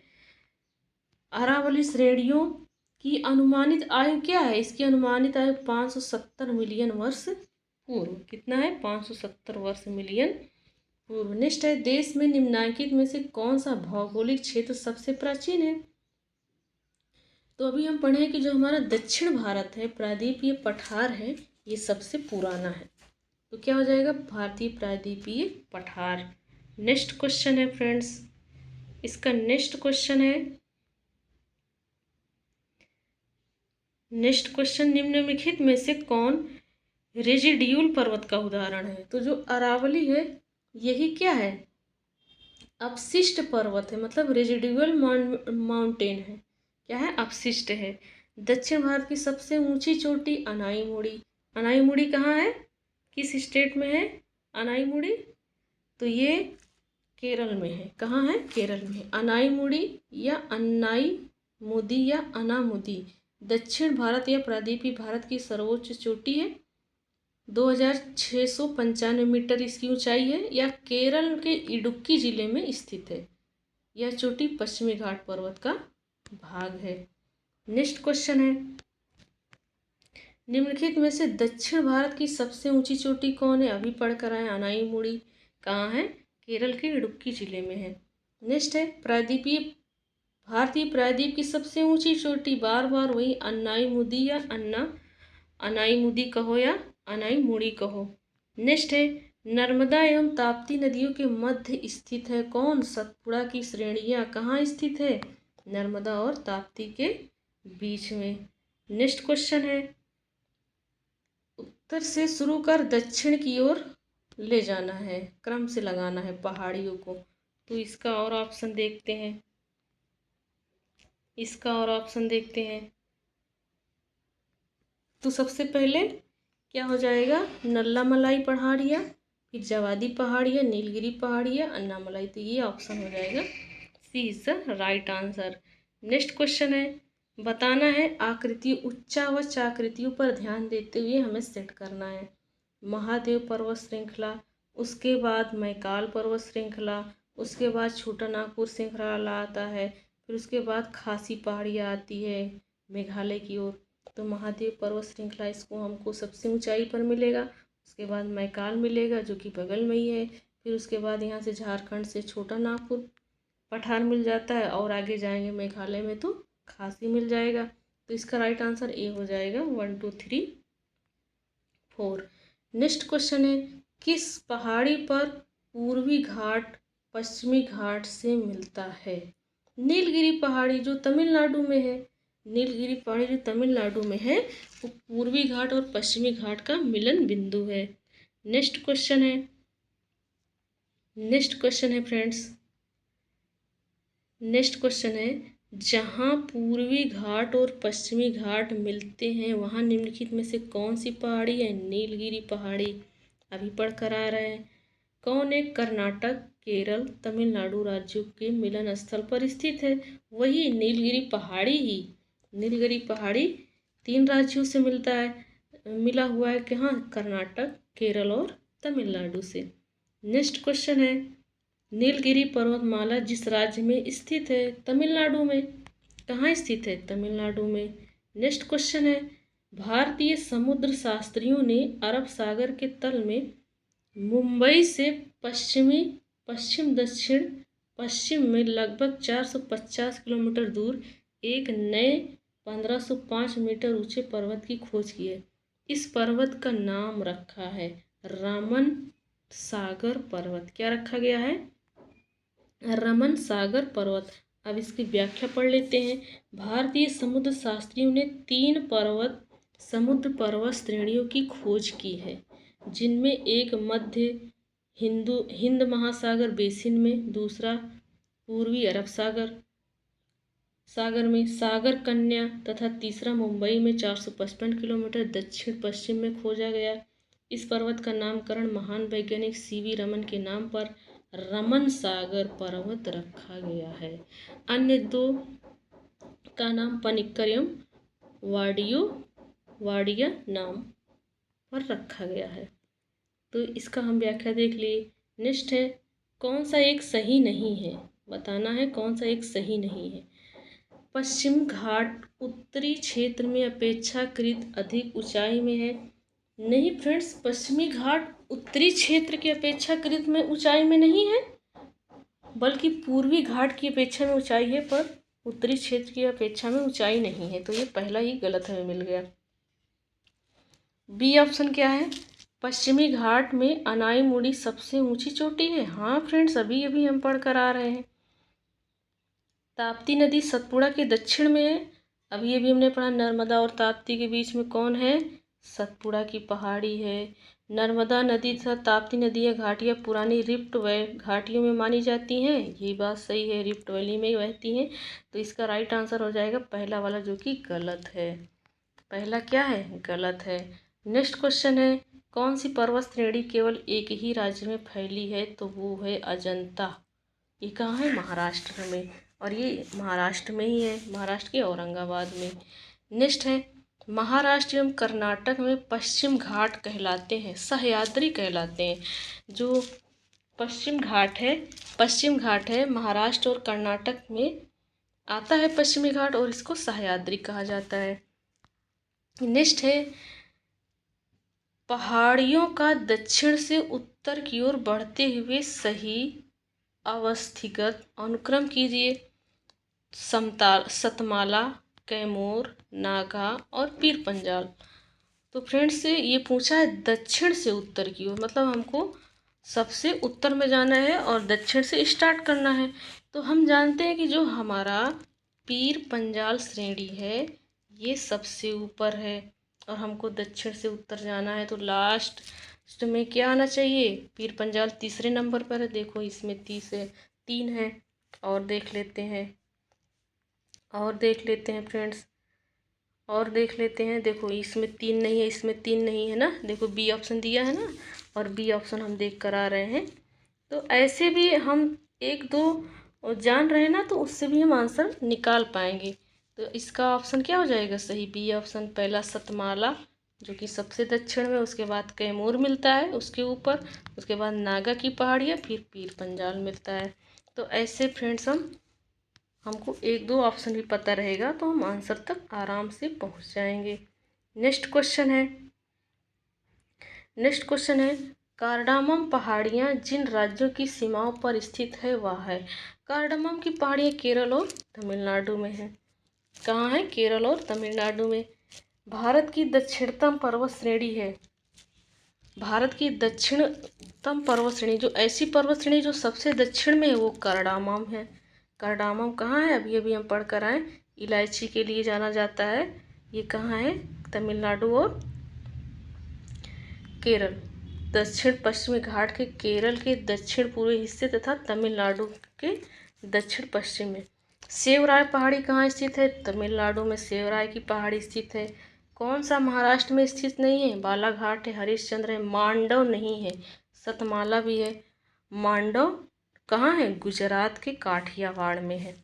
अरावली श्रेणियों की अनुमानित आयु क्या है, इसकी अनुमानित आयु 570 मिलियन वर्ष पूर्व। कितना है, 570 वर्ष मिलियन पूर्व। नेक्स्ट है, देश में निम्नलिखित में से कौन सा भौगोलिक क्षेत्र सबसे प्राचीन है। तो अभी हम पढ़े कि जो हमारा दक्षिण भारत है, प्रायद्वीपीय पठार है, ये सबसे पुराना है। तो क्या हो जाएगा, भारतीय प्रायद्वीपीय पठार। नेक्स्ट क्वेश्चन है फ्रेंड्स, इसका नेक्स्ट क्वेश्चन है, नेक्स्ट क्वेश्चन, निम्नलिखित में से कौन रेजिड्यूल पर्वत का उदाहरण है। तो जो अरावली है यही क्या है, अपशिष्ट पर्वत है, मतलब रेजिडुअल माउंटेन है। क्या है, अपशिष्ट है। दक्षिण भारत की सबसे ऊंची चोटी अनाईमुड़ी। अनाईमुड़ी कहाँ है, किस स्टेट में है अनाईमुड़ी, तो ये केरल में है। कहाँ है, केरल में। अनाईमुड़ी या अन्नाईमुदी या अनामुदी दक्षिण भारत या प्रायद्वीपीय भारत की सर्वोच्च चोटी है। 2695 मीटर इसकी ऊंचाई है, या केरल के इडुक्की जिले में स्थित है। यह चोटी पश्चिमी घाट पर्वत का भाग है। नेक्स्ट क्वेश्चन है, निम्नलिखित में से दक्षिण भारत की सबसे ऊंची चोटी कौन है। अभी पढ़कर आए, अनाईमुड़ी कहाँ है, केरल के इडुक्की जिले में है। नेक्स्ट है, प्रायद्वीपीय भारतीय प्रायद्वीप की सबसे ऊंची चोटी, बार बार वही अन्नाईमुदी या अनाईमुदी कहो या अनाईमुड़ी कहो। नेक्स्ट है, नर्मदा एवं ताप्ती नदियों के मध्य स्थित है कौन, सतपुड़ा की श्रेणियाँ कहाँ स्थित है, नर्मदा और ताप्ती के बीच में। नेक्स्ट क्वेश्चन है, उत्तर से शुरू कर दक्षिण की ओर ले जाना है, क्रम से लगाना है पहाड़ियों को। तो इसका और ऑप्शन देखते हैं, इसका और ऑप्शन देखते हैं। तो सबसे पहले क्या हो जाएगा, नल्लामलाई पहाड़ियाँ, फिर जवादी पहाड़ियाँ, नीलगिरी पहाड़ियाँ, अन्नामलाई। तो ये ऑप्शन हो जाएगा C is the right answer. Next question है, बताना है आकृति, उच्चावच आकृतियों पर ध्यान देते हुए हमें सेट करना है। महादेव पर्वत श्रृंखला, उसके बाद मैकाल पर्वत श्रृंखला, उसके बाद छोटा नागपुर श्रृंखला आता है, फिर उसके बाद खासी पहाड़ियाँ आती है मेघालय की ओर। तो महादेव पर्वत श्रृंखला इसको हमको सबसे ऊंचाई पर मिलेगा। उसके बाद मैकाल मिलेगा जो कि बगल में ही है। फिर उसके बाद यहाँ से झारखंड से छोटा नागपुर पठार मिल जाता है, और आगे जाएंगे मेघालय में तो खासी मिल जाएगा। तो इसका राइट आंसर ए हो जाएगा, 1 2 3 4। नेक्स्ट क्वेश्चन है, किस पहाड़ी पर पूर्वी घाट पश्चिमी घाट से मिलता है। नीलगिरी पहाड़ी जो तमिलनाडु में है, नीलगिरी पहाड़ी जो तमिलनाडु में है वो पूर्वी घाट और पश्चिमी घाट का मिलन बिंदु है। नेक्स्ट क्वेश्चन है, नेक्स्ट क्वेश्चन है फ्रेंड्स, नेक्स्ट क्वेश्चन है, जहाँ पूर्वी घाट और पश्चिमी घाट मिलते हैं वहाँ निम्नलिखित में से कौन सी पहाड़ी है, नीलगिरी पहाड़ी। अभी पढ़ कर आ रहे हैं, कौन है, कर्नाटक केरल तमिलनाडु राज्यों के मिलन स्थल पर स्थित है। वही नीलगिरी पहाड़ी ही, नीलगिरी पहाड़ी 3 राज्यों से मिलता है, मिला हुआ है कहाँ, कर्नाटक केरल और तमिलनाडु से। नेक्स्ट क्वेश्चन है, नीलगिरी पर्वतमाला जिस राज्य में स्थित है, तमिलनाडु में। कहाँ स्थित है, तमिलनाडु में। नेक्स्ट क्वेश्चन है, भारतीय समुद्र शास्त्रियों ने अरब सागर के तल में मुंबई से पश्चिम दक्षिण पश्चिम में लगभग 450 किलोमीटर दूर एक नए 1505 मीटर ऊंचे पर्वत की खोज की है। इस पर्वत का नाम रखा है रमन सागर पर्वत। क्या रखा गया है, रमन सागर पर्वत। अब इसकी व्याख्या पढ़ लेते हैं। भारतीय समुद्र शास्त्रियों ने 3 समुद्र पर्वत श्रेणियों की खोज की है, जिनमें एक मध्य हिंद महासागर बेसिन में, दूसरा पूर्वी अरब सागर में सागर कन्या, तथा तीसरा मुंबई में 455 किलोमीटर दक्षिण पश्चिम में खोजा गया। इस पर्वत का नामकरण महान वैज्ञानिक सीवी रमन के नाम पर रमन सागर पर्वत रखा गया है। अन्य 2 का नाम पनिक्कर एवं वाडिया नाम पर रखा गया है। तो इसका हम व्याख्या देख लिए। नेक्स्ट है, कौन सा एक सही नहीं है, बताना है कौन सा एक सही नहीं है। पश्चिम घाट उत्तरी क्षेत्र में अपेक्षाकृत अधिक ऊंचाई में है। नहीं फ्रेंड्स, पश्चिमी घाट उत्तरी क्षेत्र की अपेक्षाकृत में ऊंचाई में नहीं है, बल्कि पूर्वी घाट की अपेक्षा में ऊंचाई है, पर उत्तरी क्षेत्र की अपेक्षा में ऊंचाई नहीं है। तो ये पहला ही गलत हमें मिल गया। बी ऑप्शन क्या है? पश्चिमी घाट में अनाईमुड़ी सबसे ऊंची चोटी है। हाँ फ्रेंड्स, अभी अभी हम पढ़ कर आ रहे हैं। ताप्ती नदी सतपुड़ा के दक्षिण में है। अभी अभी हमने पढ़ा नर्मदा और ताप्ती के बीच में कौन है? सतपुड़ा की पहाड़ी है। नर्मदा नदी तथा ताप्ती नदी या घाटियाँ पुरानी रिफ्ट घाटियों में मानी जाती हैं। यही बात सही है, रिफ्ट वैली में बहती हैं। तो इसका राइट आंसर हो जाएगा पहला वाला, जो कि गलत है। पहला क्या है? गलत है। नेक्स्ट क्वेश्चन है, कौन सी पर्वत श्रेणी केवल एक ही राज्य में फैली है? तो वो है अजंता। ये कहाँ है? महाराष्ट्र में। और ये महाराष्ट्र में ही है, महाराष्ट्र के औरंगाबाद में। नेक्स्ट है, महाराष्ट्र एवं कर्नाटक में पश्चिम घाट कहलाते हैं, सह्याद्री कहलाते हैं। जो पश्चिम घाट है महाराष्ट्र और कर्नाटक में आता है पश्चिमी घाट, और इसको सह्याद्री कहा जाता है। नेक्स्ट है, पहाड़ियों का दक्षिण से उत्तर की ओर बढ़ते हुए सही अवस्थिगत अनुक्रम कीजिए। सतमाला, कैमूर, नागा और पीर पंजाल। तो फ्रेंड्स, ये पूछा है दक्षिण से उत्तर की ओर, मतलब हमको सबसे उत्तर में जाना है और दक्षिण से स्टार्ट करना है। तो हम जानते हैं कि जो हमारा पीर पंजाल श्रेणी है ये सबसे ऊपर है, और हमको दक्षिण से उत्तर जाना है। तो लास्ट में क्या आना चाहिए? पीर पंजाल तीसरे नंबर पर है। देखो इसमें 3 है। और देख लेते हैं फ्रेंड्स, और देख लेते हैं। देखो इसमें 3 नहीं है, इसमें 3 नहीं है ना। देखो बी ऑप्शन दिया है ना, और बी ऑप्शन हम देख कर आ रहे हैं। तो ऐसे भी हम 1-2 जान रहे हैं ना, तो उससे भी हम आंसर निकाल पाएंगे। तो इसका ऑप्शन क्या हो जाएगा सही? B option. पहला सतमाला, जो कि सबसे दक्षिण में, उसके बाद कैमूर मिलता है उसके ऊपर, उसके बाद नागा की पहाड़ियाँ, फिर पीर पंजाल मिलता है। तो ऐसे फ्रेंड्स हमको 1-2 ऑप्शन भी पता रहेगा तो हम आंसर तक आराम से पहुंच जाएंगे। नेक्स्ट क्वेश्चन है, कार्डामम पहाड़ियाँ जिन राज्यों की सीमाओं पर स्थित है वह है। कार्डामम की पहाड़ियाँ केरल और तमिलनाडु में है। कहाँ है? केरल और तमिलनाडु में। भारत की दक्षिणतम पर्वत श्रेणी है। भारत की दक्षिणतम पर्वत श्रेणी, जो ऐसी पर्वत श्रेणी जो सबसे दक्षिण में है, वो कार्डामम है। कार्डामम कहाँ है? अभी अभी हम पढ़ कर आए, इलायची के लिए जाना जाता है। ये कहाँ है? तमिलनाडु और केरल। दक्षिण पश्चिमी घाट के केरल के दक्षिण पूर्वी हिस्से तथा तमिलनाडु के दक्षिण पश्चिम में। सेवराय पहाड़ी कहाँ स्थित है? तमिलनाडु में सेवराय की पहाड़ी स्थित है। कौन सा महाराष्ट्र में स्थित नहीं है? बालाघाट है, हरिश्चंद्र है, मांडव नहीं है, सतमाला भी है। मांडव कहाँ है? गुजरात के काठियावाड़ में है।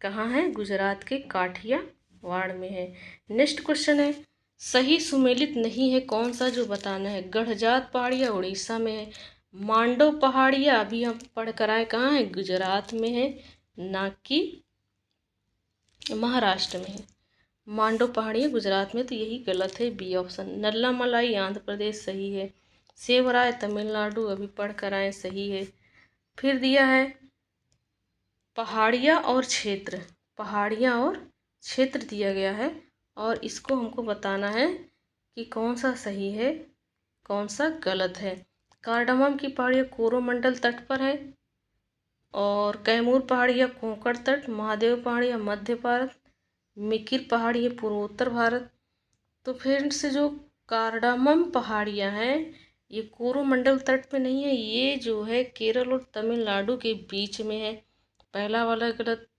कहाँ है? गुजरात के काठियावाड़ में है। नेक्स्ट क्वेश्चन है, सही सुमेलित नहीं है कौन सा, जो बताना है। गढ़जात पहाड़ियाँ उड़ीसा में है। मांडव पहाड़ियाँ अभी हम पढ़ कर आए, कहाँ है? गुजरात में है, ना कि महाराष्ट्र में है। मांडव पहाड़ियाँ गुजरात में, तो यही गलत है, बी ऑप्शन। नल्ला मलाई आंध्र प्रदेश सही है। सेवराय तमिलनाडु अभी पढ़ कर आए, सही है। फिर दिया है पहाड़ियाँ और क्षेत्र दिया गया है, और इसको हमको बताना है कि कौन सा सही है कौन सा गलत है। कार्डामम की पहाड़ियाँ कोरोमंडल तट पर है, और कैमूर पहाड़ियाँ कोंकण तट, महादेव पहाड़ियाँ मध्य भारत, मिकिर पहाड़ियाँ पूर्वोत्तर भारत। तो फिर से जो कार्डामम पहाड़ियाँ हैं ये कोरोमंडल तट पे नहीं है, ये जो है केरल और तमिलनाडु के बीच में है। पहला वाला गलत।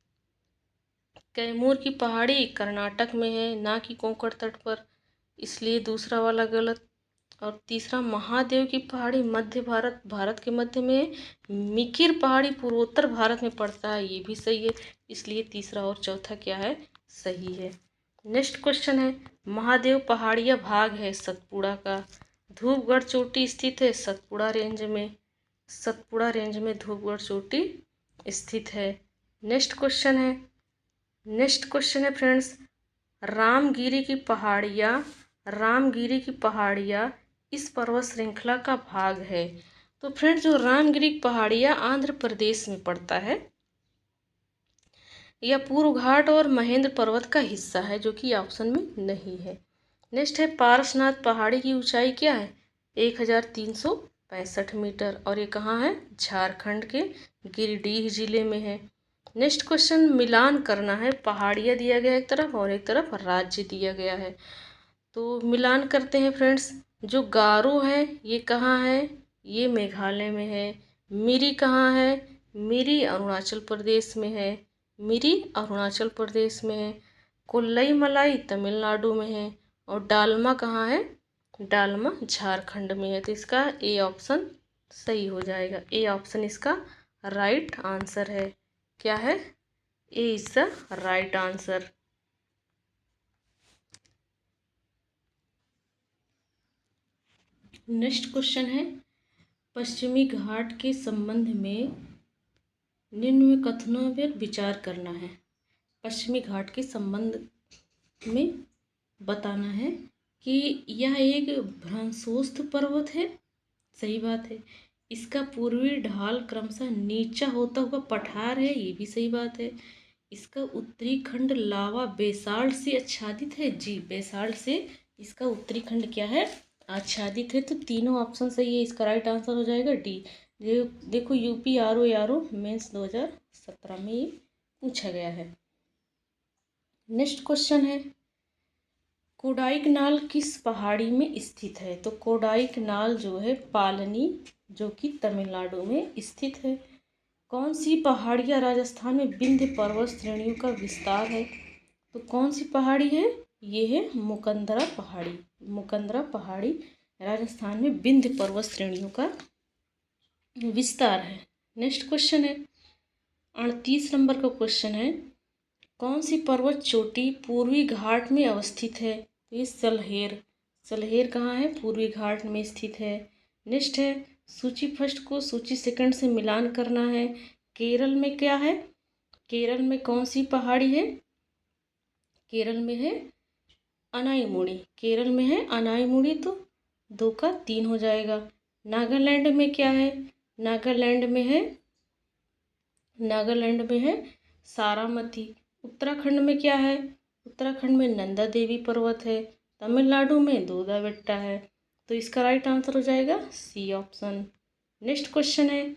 कैमूर की पहाड़ी कर्नाटक में है, ना कि कोंकण तट पर, इसलिए दूसरा वाला गलत। और तीसरा, महादेव की पहाड़ी मध्य भारत, भारत के मध्य में है। मिकिर पहाड़ी पूर्वोत्तर भारत में पड़ता है, ये भी सही है, इसलिए तीसरा और चौथा क्या है? सही है। नेक्स्ट क्वेश्चन है, महादेव पहाड़िया भाग है सतपुड़ा का। धूपगढ़ चोटी स्थित है सतपुड़ा रेंज में। सतपुड़ा रेंज में धूपगढ़ चोटी स्थित है। नेक्स्ट क्वेश्चन है फ्रेंड्स, रामगिरी की पहाड़ियाँ इस पर्वत श्रृंखला का भाग है। तो फ्रेंड्स, जो रामगिरी पहाड़ियाँ आंध्र प्रदेश में पड़ता है, यह पूर्व घाट और महेंद्र पर्वत का हिस्सा है, जो कि ऑप्शन में नहीं है। नेक्स्ट है पारसनाथ पहाड़ी की ऊंचाई क्या है? 1365 मीटर, और ये कहाँ है? झारखंड के गिरिडीह जिले में है। नेक्स्ट क्वेश्चन, मिलान करना है, पहाड़ियाँ दिया गया एक तरफ और एक तरफ राज्य दिया गया है, तो मिलान करते हैं फ्रेंड्स। जो गारो है ये कहाँ है? ये मेघालय में है। मिरी कहाँ है? मिरी अरुणाचल प्रदेश में है। मिरी अरुणाचल प्रदेश में है। कोल्लई मलाई तमिलनाडु में है। और डालमा कहाँ है? डालमा झारखंड में है। तो इसका ए ऑप्शन सही हो जाएगा। ए ऑप्शन इसका राइट आंसर है। क्या है? A is the right answer. Next question है, पश्चिमी घाट के संबंध में निम्न में कथनों पर विचार करना है। पश्चिमी घाट के संबंध में बताना है कि यह एक भ्रंशोत्थ पर्वत है। सही बात है। इसका पूर्वी ढाल क्रमशः नीचा होता हुआ पठार है। ये भी सही बात है। इसका उत्तरी खंड लावा बेसाल्ट से आच्छादित है। जी, बेसाल्ट से इसका उत्तरी खंड क्या है? आच्छादित है। तो तीनों ऑप्शन सही है। इसका राइट आंसर हो जाएगा डी। ये देखो, यूपी आरओ मेंस 2017 में ये पूछा गया है। नेक्स्ट क्वेश्चन है, कोडाईकनाल किस पहाड़ी में स्थित है? तो कोडाईकनाल जो है पालनी, जो कि तमिलनाडु में स्थित है। कौन सी पहाड़ियाँ राजस्थान में विंध्य पर्वत श्रेणियों का विस्तार है? तो कौन सी पहाड़ी है? ये है मुकंदरा पहाड़ी। मुकंदरा पहाड़ी राजस्थान में विंध्य पर्वत श्रेणियों का विस्तार है। नेक्स्ट क्वेश्चन है, 38 नंबर का क्वेश्चन है, कौन सी पर्वत चोटी पूर्वी घाट में अवस्थित है? तो ये सलहेर। सलहेर कहाँ है? पूर्वी घाट में स्थित है। नेक्स्ट है, सूची फर्स्ट को सूची सेकंड से मिलान करना है। केरल में क्या है? केरल में कौन सी पहाड़ी है? केरल में है अनाईमुड़ी। केरल में है अनाईमुड़ी, तो 2 का 3 हो जाएगा। नागालैंड में क्या है? नागालैंड में है सारामती। उत्तराखंड में क्या है? उत्तराखंड में नंदा देवी पर्वत है। तमिलनाडु में दोदा बेट्टा है। तो इसका राइट आंसर हो जाएगा सी ऑप्शन। नेक्स्ट क्वेश्चन है,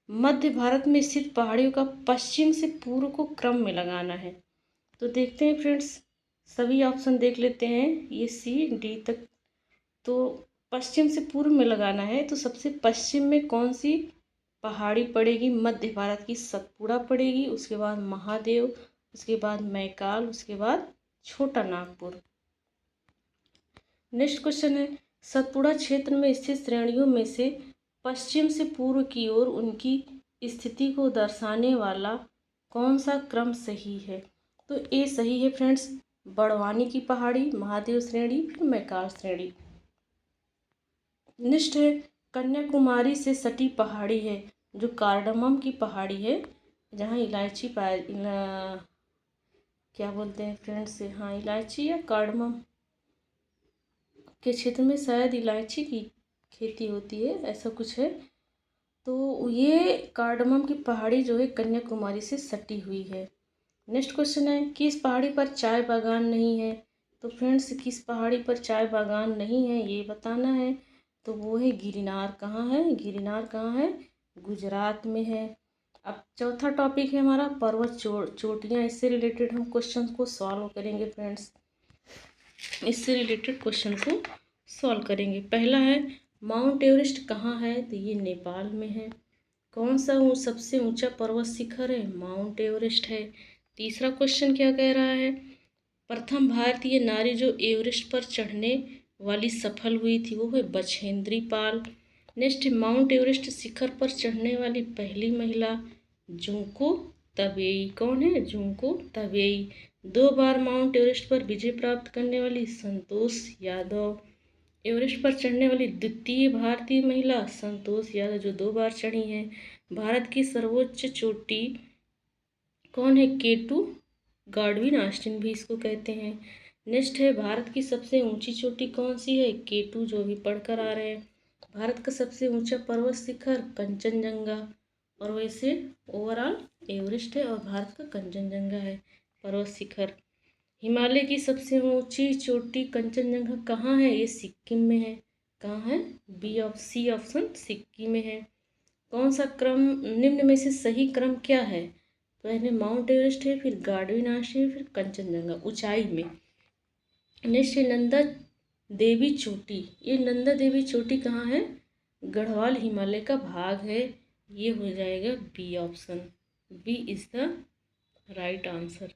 मध्य भारत में स्थित पहाड़ियों का पश्चिम से पूर्व को क्रम में लगाना है। तो देखते हैं फ्रेंड्स, सभी ऑप्शन देख लेते हैं, ये सी डी तक। तो पश्चिम से पूर्व में लगाना है, तो सबसे पश्चिम में कौन सी पहाड़ी पड़ेगी? मध्य भारत की सतपुड़ा पड़ेगी, उसके बाद महादेव, उसके बाद मैकाल, उसके बाद छोटा नागपुर। नेक्स्ट क्वेश्चन है, सतपुड़ा क्षेत्र में स्थित श्रेणियों में से पश्चिम से पूर्व की ओर उनकी स्थिति को दर्शाने वाला कौन सा क्रम सही है? तो ए सही है फ्रेंड्स। बड़वानी की पहाड़ी, महादेव श्रेणी, फिर मैकाल श्रेणी। नेक्स्ट है, कन्याकुमारी से सटी पहाड़ी है जो कार्डमम की पहाड़ी है, जहाँ इलायची क्या बोलते हैं फ्रेंड्स, हाँ इलायची या कार्डमम के क्षेत्र में शायद इलायची की खेती होती है, ऐसा कुछ है। तो ये कार्डमम की पहाड़ी जो है कन्याकुमारी से सटी हुई है। नेक्स्ट क्वेश्चन है, किस पहाड़ी पर चाय बागान नहीं है? तो फ्रेंड्स, किस पहाड़ी पर चाय बागान नहीं है ये बताना है। तो वो है गिरनार। कहाँ है? गिरनार कहाँ है? गुजरात में है। अब चौथा टॉपिक है हमारा पर्वत चोटियाँ। इससे रिलेटेड हम क्वेश्चन को सॉल्व करेंगे फ्रेंड्स। इससे रिलेटेड क्वेश्चन को सॉल्व करेंगे। पहला है, माउंट एवरेस्ट कहाँ है? तो ये नेपाल में है। कौन सा सबसे ऊंचा पर्वत शिखर है? माउंट एवरेस्ट है। तीसरा क्वेश्चन क्या कह रहा है, प्रथम भारतीय नारी जो एवरेस्ट पर चढ़ने वाली सफल हुई थी वो है Bachendri Pal. Next, mount Everest शिखर पर चढ़ने वाली पहली महिला जुंको तबेई। कौन है? जुंको तबेई। 2 बार माउंट एवरेस्ट पर विजय प्राप्त करने वाली संतोष यादव। एवरेस्ट पर चढ़ने वाली द्वितीय भारतीय महिला संतोष यादव, जो 2 बार चढ़ी हैं। भारत की सर्वोच्च चोटी कौन है? केटू गाडविन ऑस्टिन भी इसको कहते हैं। नेक्स्ट है, भारत की सबसे ऊंची चोटी कौन सी है? केटू, जो भी पढ़कर आ रहे हैं। भारत का सबसे ऊंचा पर्वत शिखर कंचनजंगा, और वैसे ओवरऑल एवरेस्ट है और भारत का कंचनजंगा है पर्वत शिखर। हिमालय की सबसे ऊंची चोटी कंचनजंगा कहाँ है? ये सिक्किम में है। कहाँ है? सी ऑप्शन सिक्किम में है। कौन सा क्रम निम्न में से सही क्रम क्या है? पहले माउंट एवरेस्ट है, फिर गार्डविन आश्रम है, फिर कंचनजंगा ऊंचाई में। नेक्स्ट है नंदा देवी चोटी। ये नंदा देवी चोटी कहाँ है? गढ़वाल हिमालय का भाग है। ये हो जाएगा B option. B is the right answer.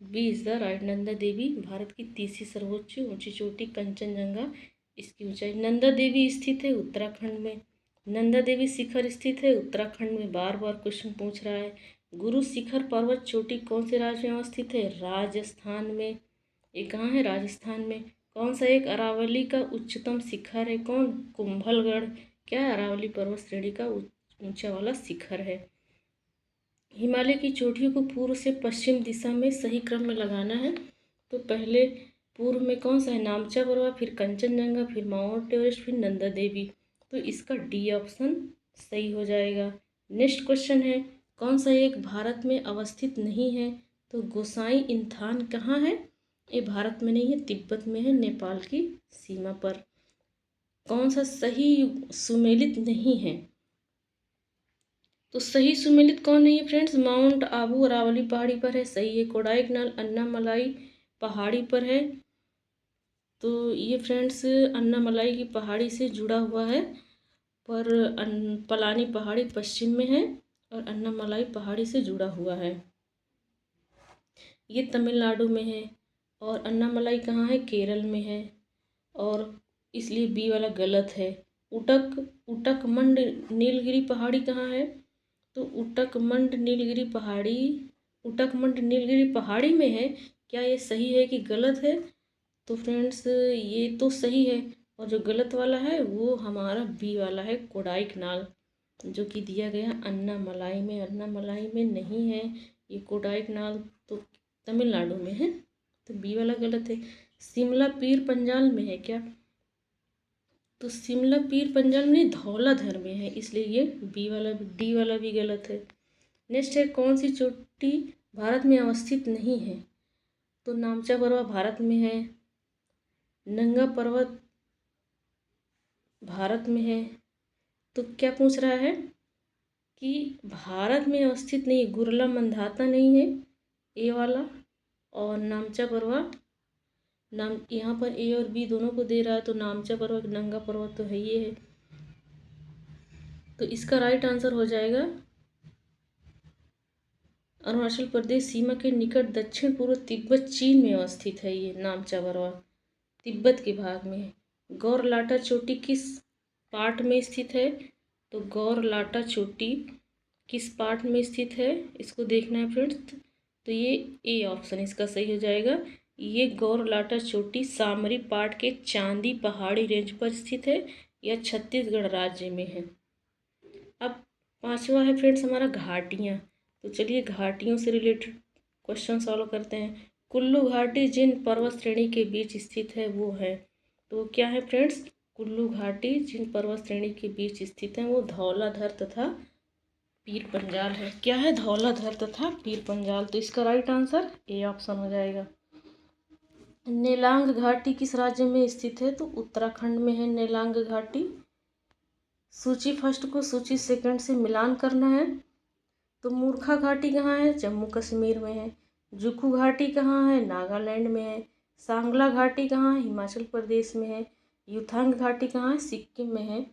B is the right. Nanda Devi Bharat की तीसरी सर्वोच्च ऊंची चोटी कंचनजंगा, इसकी ऊंचाई। नंदा देवी स्थित है उत्तराखंड में। नंदा देवी शिखर स्थित है उत्तराखंड में। बार बार क्वेश्चन पूछ रहा है। गुरु शिखर पर्वत चोटी कौन से राज्य में अवस्थित है? राजस्थान में। ये कहाँ है? राजस्थान में। कौन सा एक अरावली का उच्चतम शिखर है? कौन? कुंभलगढ़। क्या है? अरावली पर्वत श्रेणी का ऊंचा वाला शिखर है। हिमालय की चोटियों को पूर्व से पश्चिम दिशा में सही क्रम में लगाना है। तो पहले पूर्व में कौन सा है? नामचा पर्वत, फिर कंचनजंगा, फिर माउंट एवरेस्ट, फिर नंदा देवी। तो इसका डी ऑप्शन सही हो जाएगा। नेक्स्ट क्वेश्चन है, कौन सा एक भारत में अवस्थित नहीं है? तो गोसाई इंथान कहाँ है? ये भारत में नहीं है, तिब्बत में है, नेपाल की सीमा पर। कौन सा सही सुमेलित नहीं है? तो सही सुमेलित कौन नहीं है फ्रेंड्स? माउंट आबू अरावली पहाड़ी पर है, सही है। कोडाईकनाल अन्नामलाई पहाड़ी पर है। तो ये फ्रेंड्स अन्नामलाई की पहाड़ी से जुड़ा हुआ है, पर पलानी पहाड़ी पश्चिम में है और अन्नामलाई पहाड़ी से जुड़ा हुआ है। ये तमिलनाडु में है। और अन्नामलाई कहाँ है? केरल में है। और इसलिए बी वाला गलत है। उटकमंड नीलगिरी पहाड़ी कहाँ है? तो उटकमंड नीलगिरी पहाड़ी में है। क्या ये सही है कि गलत है? तो फ्रेंड्स ये तो सही है, और जो गलत वाला है वो हमारा बी वाला है, कोडाईकनाल, जो कि दिया गया अन्नामलाई में। अन्नामलाई में नहीं है ये, कोडाईकनाल तो तमिलनाडु में है। तो बी वाला गलत है। शिमला पीर पंजाल में है क्या? तो शिमला पीर पंजाल में धौलाधर में है, इसलिए ये बी वाला डी वाला भी गलत है। नेक्स्ट है, कौन सी चोटी भारत में अवस्थित नहीं है? तो नामचा पर्वत भारत में है। नंगा पर्वत भारत में है। तो क्या पूछ रहा है कि भारत में अवस्थित नहीं, गुरला मंदाता नहीं है ए वाला, और नामचा पर्वत यहाँ पर ए और बी दोनों को दे रहा है, तो नामचा पर्वत नंगा पर्वत तो है, ये है। तो इसका राइट आंसर हो जाएगा अरुणाचल प्रदेश सीमा के निकट दक्षिण पूर्व तिब्बत चीन में अवस्थित है। ये नामचा पर्वत तिब्बत के भाग में है। गौरलाटा चोटी किस पार्ट में स्थित है? तो गौरलाटा चोटी किस पार्ट में स्थित है, इसको देखना है फ्रेंड्स। तो ये ए ऑप्शन इसका सही हो जाएगा। ये गौरलाटा चोटी सामरी पार्ट के चांदी पहाड़ी रेंज पर स्थित है। यह छत्तीसगढ़ राज्य में है। अब पांचवा है फ्रेंड्स हमारा घाटियाँ। तो चलिए घाटियों से रिलेटेड क्वेश्चन सॉल्व करते हैं। कुल्लू घाटी जिन पर्वत श्रेणी के बीच स्थित है वो है, तो क्या है फ्रेंड्स? कुल्लू घाटी जिन पर्वत श्रेणी के बीच स्थित है वो धौलाधर तथा पीर पंजाल है। क्या है? धौलाधर तथा पीर पंजाल। तो इसका राइट आंसर ए ऑप्शन हो जाएगा। नेलांग घाटी किस राज्य में स्थित है? तो उत्तराखंड में है नेलांग घाटी। सूची फर्स्ट को सूची सेकंड से मिलान करना है। तो मूर्खा घाटी कहाँ है? जम्मू कश्मीर में है। जुकू घाटी कहाँ है? नागालैंड में है। सांगला घाटी कहाँ है? हिमाचल प्रदेश में है। युथांग घाटी कहाँ है? सिक्किम में है।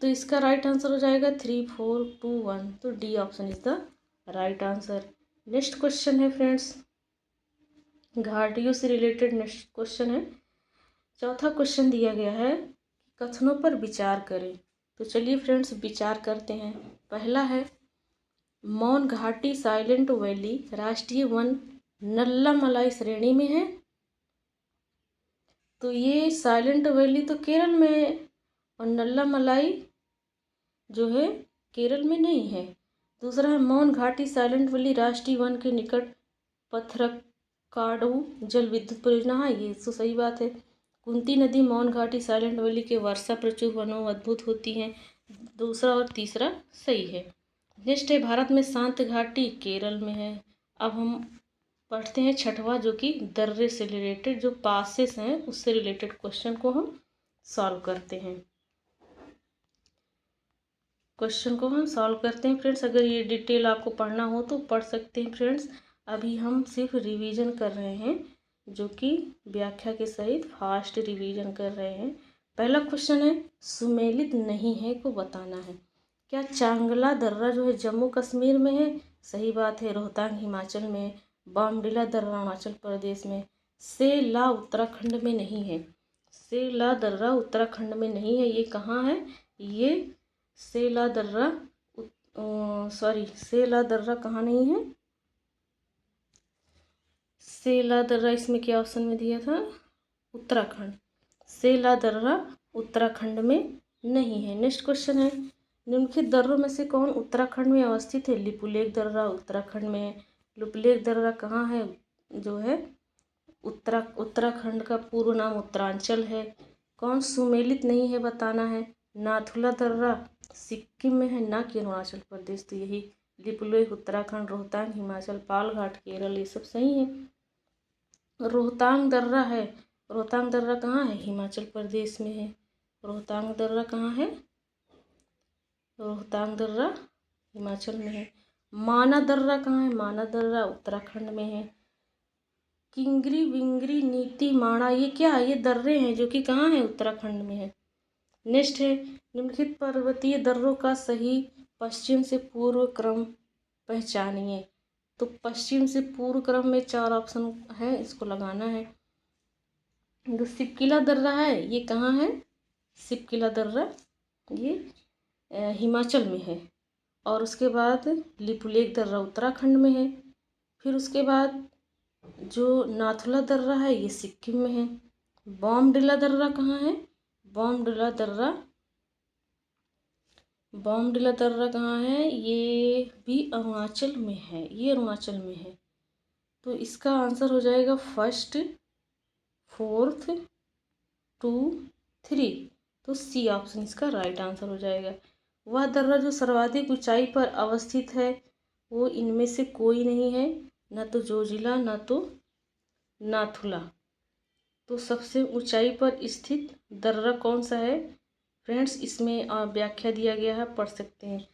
तो इसका राइट आंसर हो जाएगा 3, 4, 2, 1। तो D option is the right answer. Next question है फ्रेंड्स, घाटियों से रिलेटेड नेक्स्ट क्वेश्चन है। चौथा क्वेश्चन दिया गया है, कथनों पर विचार करें। तो चलिए फ्रेंड्स विचार करते हैं। पहला है, मौन घाटी साइलेंट वैली राष्ट्रीय वन नल्लामलाई श्रेणी में है। तो ये साइलेंट वैली तो केरल में है, और नल्लामलाई जो है केरल में नहीं है। दूसरा है, मौन घाटी साइलेंट वैली राष्ट्रीय वन के निकट पथरकाडू जल विद्युत परियोजना। हाँ, ये तो सही बात है। कुंती नदी मौन घाटी साइलेंट वैली के वर्षा प्रचुर वनों अद्भुत होती हैं। दूसरा और तीसरा सही है। नेक्स्ट है, भारत में शांत घाटी केरल में है। अब हम पढ़ते हैं छठवां, जो कि दर्रे से रिलेटेड, जो पासेस हैं उससे रिलेटेड क्वेश्चन को हम सॉल्व करते हैं। क्वेश्चन को हम सॉल्व करते हैं फ्रेंड्स। अगर ये डिटेल आपको पढ़ना हो तो पढ़ सकते हैं फ्रेंड्स। अभी हम सिर्फ रिवीजन कर रहे हैं, जो कि व्याख्या के सहित फास्ट रिवीजन कर रहे हैं। पहला क्वेश्चन है, सुमेलित नहीं है को बताना है। क्या चांगला दर्रा जो है जम्मू कश्मीर में है? सही बात है। रोहतांग हिमाचल में, बॉमडिला दर्रा अरुणाचल प्रदेश में, सेला उत्तराखंड में नहीं है। सेला दर्रा उत्तराखंड में नहीं है। ये कहाँ है? ये सेला दर्रा सेला दर्रा कहाँ नहीं है? सेला दर्रा इसमें क्या ऑप्शन में दिया था? उत्तराखंड। सेला दर्रा उत्तराखंड में नहीं है। नेक्स्ट क्वेश्चन है, निम्नलिखित दर्रों में से कौन उत्तराखंड में अवस्थित है? लिपुलेख दर्रा उत्तराखंड में है। लिपुलेख दर्रा कहाँ है? जो है उत्तराखंड का पूर्व नाम उत्तरांचल है। कौन सुमेलित नहीं है बताना है। नाथुला दर्रा सिक्किम में है, ना कि अरुणाचल प्रदेश। तो यही लिपुलेख उत्तराखंड, रोहतांग हिमाचल, पालघाट केरल, ये सब सही है। रोहतांग दर्रा है, रोहतांग दर्रा कहाँ है? हिमाचल प्रदेश में है। रोहतांग दर्रा कहाँ है? रोहतांग दर्रा हिमाचल में है। माना दर्रा कहाँ है? माना दर्रा उत्तराखंड में है। किंगरी विंगरी नीति माणा, ये क्या है? ये दर्रे हैं जो कि कहाँ है? उत्तराखंड में है। नेक्स्ट है, निम्नलिखित पर्वतीय दर्रों का सही पश्चिम से पूर्व क्रम पहचानिए। तो पश्चिम से पूर्व क्रम में 4 ऑप्शन है, इसको लगाना है। जो सिपकिला दर्रा है ये कहाँ है? सिपकिला दर्रा ये हिमाचल में है। और उसके बाद लिपुलेख दर्रा उत्तराखंड में है। फिर उसके बाद जो नाथुला दर्रा है ये सिक्किम में है। बॉमडिला दर्रा कहाँ है? बॉमडिला दर्रा कहाँ है? ये भी अरुणाचल में है। ये अरुणाचल में है। तो इसका आंसर हो जाएगा फर्स्ट, 4th, 2, 3। तो सी ऑप्शन इसका राइट आंसर हो जाएगा। वह दर्रा जो सर्वाधिक ऊंचाई पर अवस्थित है वो इनमें से कोई नहीं है, न तो जोजिला न तो नाथुला। तो सबसे ऊंचाई पर स्थित दर्रा कौन सा है फ्रेंड्स? इसमें व्याख्या दिया गया है, पढ़ सकते हैं।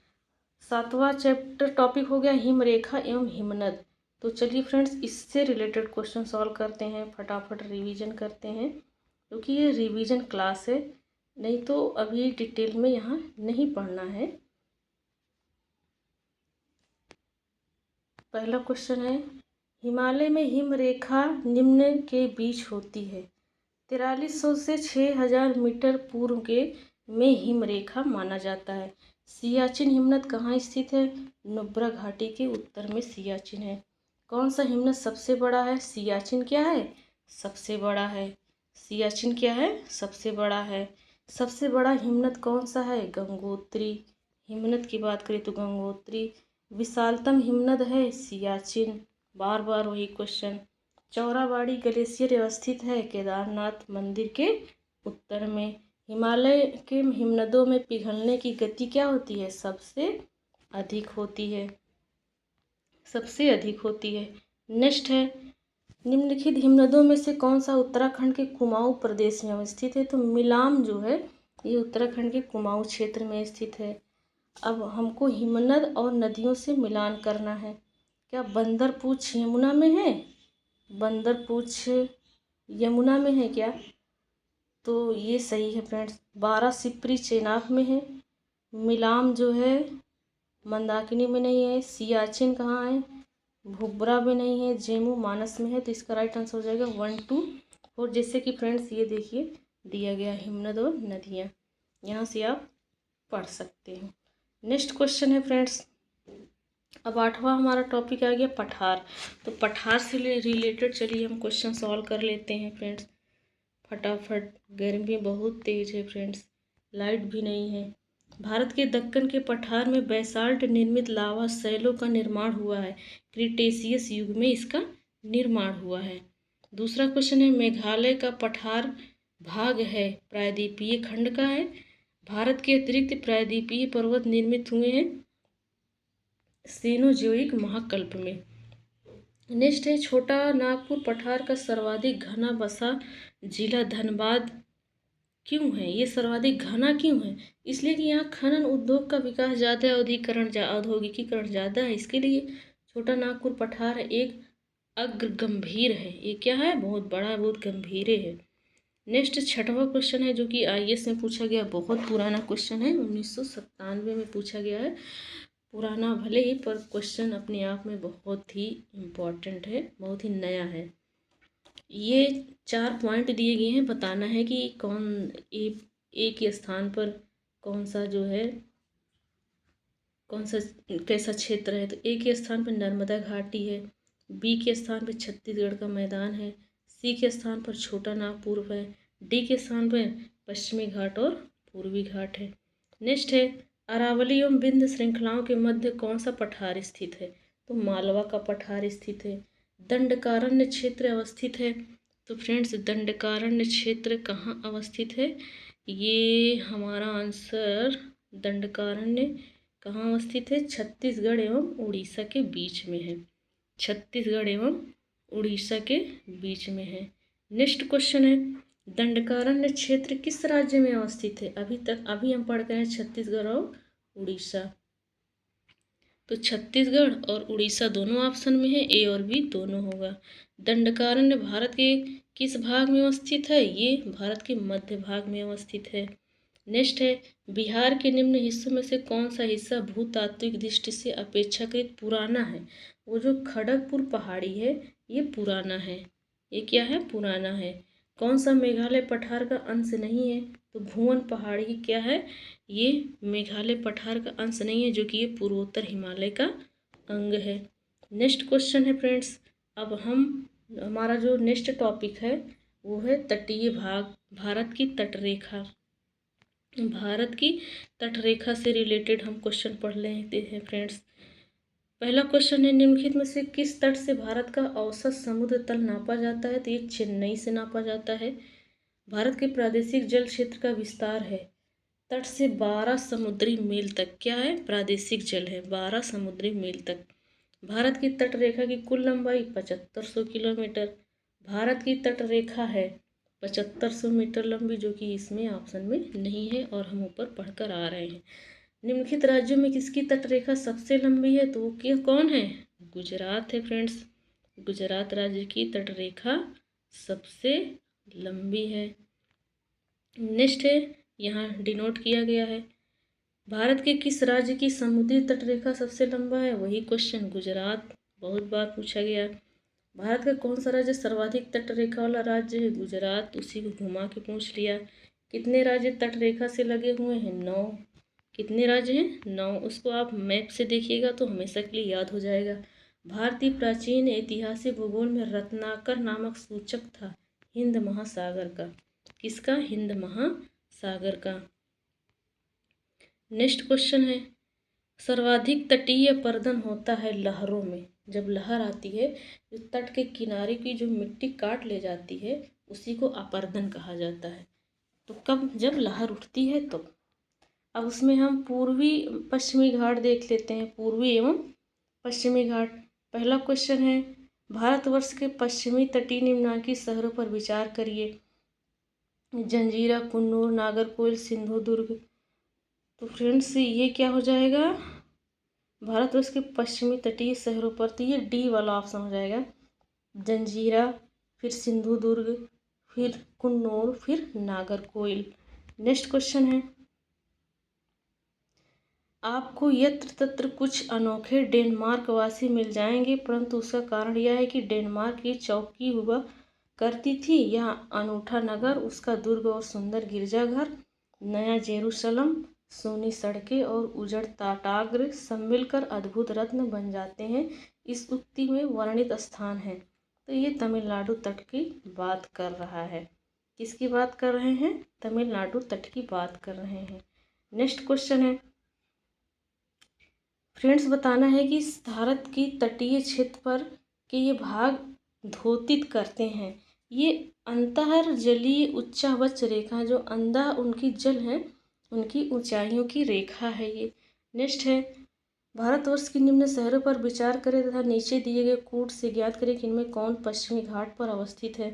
7वां चैप्टर टॉपिक हो गया हिमरेखा एवं हिमनद। तो चलिए फ्रेंड्स इससे रिलेटेड क्वेश्चन सॉल्व करते हैं, फटाफट रिवीजन करते हैं, क्योंकि ये रिवीजन क्लास है, नहीं तो अभी डिटेल में यहाँ नहीं पढ़ना है। पहला क्वेश्चन है, हिमालय में हिमरेखा निम्न के बीच होती है। 4300 से 6000 मीटर पूर्व के में हिमरेखा माना जाता है। सियाचिन हिमनद कहाँ स्थित है? नुब्रा घाटी के उत्तर में सियाचिन है। कौन सा हिमनद सबसे बड़ा है? सियाचिन क्या है? सबसे बड़ा है। सियाचिन क्या है? सबसे बड़ा है। सबसे बड़ा हिमनद कौन सा है? गंगोत्री। हिमनद की बात करें तो गंगोत्री। विशालतम हिमनद है सियाचिन। बार बार वही क्वेश्चन। चौराबाड़ी ग्लेशियर अवस्थित है केदारनाथ मंदिर के उत्तर में। हिमालय के हिमनदों में पिघलने की गति क्या होती है? सबसे अधिक होती है। सबसे अधिक होती है। नेक्स्ट है, निम्नलिखित हिमनदों में से कौन सा उत्तराखंड के कुमाऊं प्रदेश में अवस्थित है? तो मिलाम जो है ये उत्तराखंड के कुमाऊं क्षेत्र में स्थित है। अब हमको हिमनद और नदियों से मिलान करना है। क्या बंदरपूछ यमुना में है? बंदरपूछ यमुना में है क्या? तो ये सही है फ्रेंड्स। 12 सिपरी चेनाब में है। मिलाम जो है मंदाकिनी में नहीं है। सियाचिन कहाँ है? भुब्रा में नहीं है। जेमू मानस में है। तो इसका राइट आंसर हो जाएगा 1, 2, 4। जैसे कि फ्रेंड्स ये देखिए दिया गया हिमनद और नदियाँ, यहाँ से आप पढ़ सकते हैं। नेक्स्ट क्वेश्चन है फ्रेंड्स, अब 8वां हमारा टॉपिक आ गया पठार। तो पठार से रिलेटेड चलिए हम क्वेश्चन सॉल्व कर लेते हैं फ्रेंड्स फटाफट। गर्मी बहुत तेज़ है फ्रेंड्स, लाइट भी नहीं है। भारत के दक्कन के पठार में बैसाल्ट निर्मित लावा शैलों का निर्माण हुआ है। क्रिटेशियस युग में इसका निर्माण हुआ है। दूसरा क्वेश्चन है, मेघालय का पठार भाग है प्रायद्वीपीय खंड का है। भारत के अतिरिक्त प्रायद्वीपीय पर्वत निर्मित हुए हैं सीनोजोइक महाकल्प में। नेक्स्ट है छोटा नागपुर पठार का सर्वाधिक घना बसा जिला धनबाद क्यों है? ये सर्वाधिक घना क्यों है? इसलिए कि यहाँ खनन उद्योग का विकास ज़्यादा है, औद्योगिकीकरण ज़्यादा है, इसके लिए छोटा नागपुर पठार एक अग्र गंभीर है। ये क्या है? बहुत बड़ा, बहुत गंभीर है। नेक्स्ट छठवां क्वेश्चन है जो कि आईएएस में पूछा गया, बहुत पुराना क्वेश्चन है, 1997 में पूछा गया है। पुराना भले ही, पर क्वेश्चन अपने आप में बहुत ही इम्पोर्टेंट है, बहुत ही नया है। ये 4 पॉइंट दिए गए हैं, बताना है कि कौन ए के स्थान पर कौन सा जो है, कौन सा कैसा क्षेत्र है। तो ए के स्थान पर नर्मदा घाटी है, बी के स्थान पर छत्तीसगढ़ का मैदान है, सी के स्थान पर छोटा नागपुर है, डी के स्थान पर पश्चिमी घाट और पूर्वी घाट है। नेक्स्ट है अरावली एवं विंध्य श्रृंखलाओं के मध्य कौन सा पठार स्थित है? तो मालवा का पठार स्थित है। दंडकारण्य क्षेत्र अवस्थित है। तो फ्रेंड्स, दंडकारण्य क्षेत्र कहाँ अवस्थित है? ये हमारा आंसर, दंडकारण्य कहाँ अवस्थित है? छत्तीसगढ़ एवं उड़ीसा के बीच में है। छत्तीसगढ़ एवं उड़ीसा के बीच में है। नेक्स्ट क्वेश्चन है दंडकारण्य क्षेत्र किस राज्य में अवस्थित है? अभी हम पढ़ गए हैं छत्तीसगढ़ और उड़ीसा। तो छत्तीसगढ़ और उड़ीसा दोनों ऑप्शन में है, ए और बी दोनों होगा। दंडकारण्य भारत के किस भाग में अवस्थित है? ये भारत के मध्य भाग में अवस्थित है। नेक्स्ट है बिहार के निम्न हिस्सों में से कौन सा हिस्सा भूतात्विक दृष्टि से अपेक्षाकृत पुराना है? वो जो खड़गपुर पहाड़ी है ये पुराना है। ये क्या है? पुराना है। कौन सा मेघालय पठार का अंश नहीं है? तो भुवन पहाड़ी क्या है? ये मेघालय पठार का अंश नहीं है, जो कि ये पूर्वोत्तर हिमालय का अंग है। नेक्स्ट क्वेश्चन है फ्रेंड्स, अब हमारा जो नेक्स्ट टॉपिक है वो है तटीय भाग, भारत की तटरेखा। भारत की तटरेखा से रिलेटेड हम क्वेश्चन पढ़ लेते हैं फ्रेंड्स। पहला क्वेश्चन है निम्नलिखित में से किस तट से भारत का औसत समुद्र तल नापा जाता है? तो ये चेन्नई से नापा जाता है। भारत के प्रादेशिक जल क्षेत्र का विस्तार है तट से 12 समुद्री मील तक। क्या है? प्रादेशिक जल है 12 समुद्री मील तक। भारत की तटरेखा की कुल लंबाई 7500 किलोमीटर। भारत की तटरेखा है 7500 मीटर लंबी, जो कि इसमें ऑप्शन में नहीं है और हम ऊपर पढ़कर आ रहे हैं। निम्नलिखित राज्यों में किसकी तटरेखा सबसे लंबी है? तो वो कौन है? गुजरात है फ्रेंड्स। गुजरात राज्य की तटरेखा सबसे लंबी है। नेक्स्ट है, यहाँ डिनोट किया गया है, भारत के किस राज्य की समुद्री तटरेखा सबसे लंबा है? वही क्वेश्चन, गुजरात, बहुत बार पूछा गया। भारत का कौन सा राज्य सर्वाधिक तटरेखा वाला राज्य है? गुजरात, उसी को घुमा के पूछ लिया। कितने राज्य तटरेखा से लगे हुए हैं? 9। कितने राज्य हैं? 9। उसको आप मैप से देखिएगा तो हमेशा के लिए याद हो जाएगा। भारतीय प्राचीन ऐतिहासिक भूगोल में रत्नाकर नामक सूचक था हिंद महासागर का। किसका? हिंद महासागर का। नेक्स्ट क्वेश्चन है सर्वाधिक तटीय अपरदन होता है लहरों में। जब लहर आती है तो तट के किनारे की जो मिट्टी काट ले जाती है उसी को अपरदन कहा जाता है। तो कब? जब लहर उठती है तो। अब उसमें हम पूर्वी पश्चिमी घाट देख लेते हैं, पूर्वी एवं पश्चिमी घाट। पहला क्वेश्चन है भारतवर्ष के पश्चिमी तटीय निम्नलिखित शहरों पर विचार करिए। जंजीरा, कुन्नूर, नागरकोइल, सिंधुदुर्ग। तो फ्रेंड्स ये क्या हो जाएगा? भारतवर्ष के पश्चिमी तटीय शहरों पर, तो ये डी वाला ऑप्शन हो जाएगा। जंजीरा, फिर सिंधुदुर्ग, फिर कुन्नूर, फिर नागरकोइल। नेक्स्ट क्वेश्चन है आपको यत्र तत्र कुछ अनोखे डेनमार्क वासी मिल जाएंगे, परंतु उसका कारण यह है कि डेनमार्क की चौकी हुआ करती थी यह अनूठा नगर, उसका दुर्ग और सुंदर गिरजाघर, नया जेरूसलम, सोनी सड़कें और उजड़ तटाग्र सब मिलकर अद्भुत रत्न बन जाते हैं। इस उक्ति में वर्णित स्थान है। तो ये तमिलनाडु तट की बात कर रहा है। किसकी बात कर रहे हैं? तमिलनाडु तट की बात कर रहे हैं। नेक्स्ट क्वेश्चन है फ्रेंड्स, बताना है कि भारत की तटीय क्षेत्र पर के ये भाग धोतित करते हैं। ये अंतः जलीय उच्चावच रेखा, जो अंधा उनकी जल है उनकी ऊंचाइयों की रेखा है ये। नेक्स्ट है भारतवर्ष की निम्न शहरों पर विचार करें तथा नीचे दिए गए कूट से ज्ञात करें कि इनमें कौन पश्चिमी घाट पर अवस्थित है।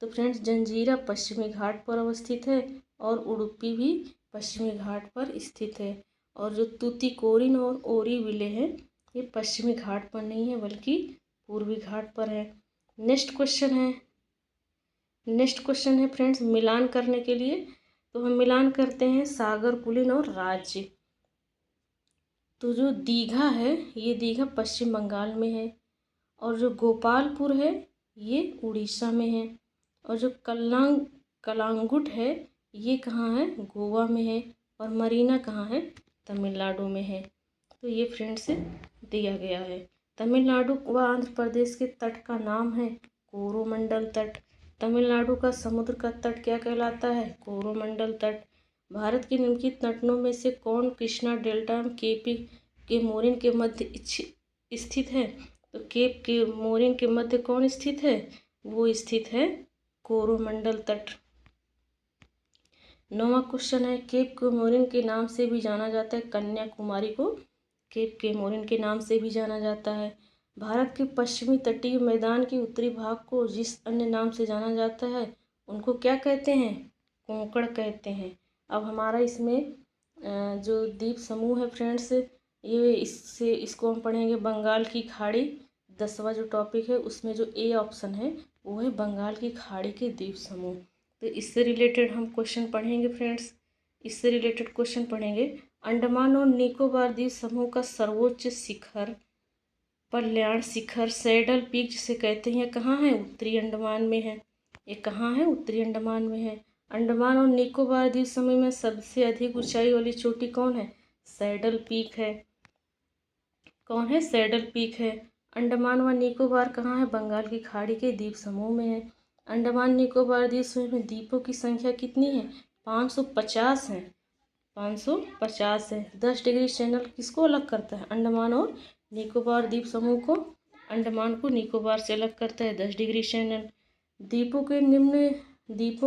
तो फ्रेंड्स, जंजीरा पश्चिमी घाट पर अवस्थित है और उडुपी भी पश्चिमी घाट पर स्थित है। और जो तूतीकोरिन और ओरीविले हैं ये पश्चिमी घाट पर नहीं है बल्कि पूर्वी घाट पर है। नेक्स्ट क्वेश्चन है फ्रेंड्स, मिलान करने के लिए। तो हम मिलान करते हैं सागर कुलीन और राज्य। तो जो दीघा है ये दीघा पश्चिम बंगाल में है, और जो गोपालपुर है ये उड़ीसा में है, और जो कलांगुट है ये कहाँ है, गोवा में है, और मरीना कहाँ है, तमिलनाडु में है। तो ये फ्रेंड्स दिया गया है। तमिलनाडु व आंध्र प्रदेश के तट का नाम है कोरोमंडल तट। तमिलनाडु का समुद्र का तट क्या कहलाता है, कोरोमंडल तट। भारत के निम्नलिखित तटों में से कौन कृष्णा डेल्टा केपी के मोरिन के मध्य स्थित है। तो केप के मोरिन के मध्य कौन स्थित है, वो स्थित है कोरोमंडल तट। 9वां क्वेश्चन है, केप के मोरिन के नाम से भी जाना जाता है कन्याकुमारी को केप के मोरिन के नाम से भी जाना जाता है। भारत के पश्चिमी तटीय मैदान के उत्तरी भाग को जिस अन्य नाम से जाना जाता है उनको क्या कहते हैं, कोंकण कहते हैं। अब हमारा इसमें जो द्वीप समूह है फ्रेंड्स, ये इसको हम पढ़ेंगे बंगाल की खाड़ी। 10वां जो टॉपिक है उसमें जो ए ऑप्शन है वो है बंगाल की खाड़ी के द्वीप समूह। तो इससे रिलेटेड हम क्वेश्चन पढ़ेंगे फ्रेंड्स, इससे रिलेटेड क्वेश्चन पढ़ेंगे। अंडमान और निकोबार द्वीप समूह का सर्वोच्च शिखर कल्याण शिखर सैडल पीक जिसे कहते हैं कहाँ है, उत्तरी अंडमान में है। ये कहाँ है, उत्तरी अंडमान में है। अंडमान और निकोबार द्वीप समूह में सबसे अधिक ऊंचाई वाली चोटी कौन है, सैडल पीक है। कौन है, सैडल पीक है। अंडमान व निकोबार कहाँ है, बंगाल की खाड़ी के द्वीप समूह में है। अंडमान निकोबार द्वीप समूह में द्वीपों की संख्या कितनी है, 550 है, 550 है। 10 डिग्री चैनल किसको अलग करता है, अंडमान और निकोबार द्वीप समूह को, अंडमान को निकोबार से अलग करता है 10 डिग्री चैनल। द्वीपों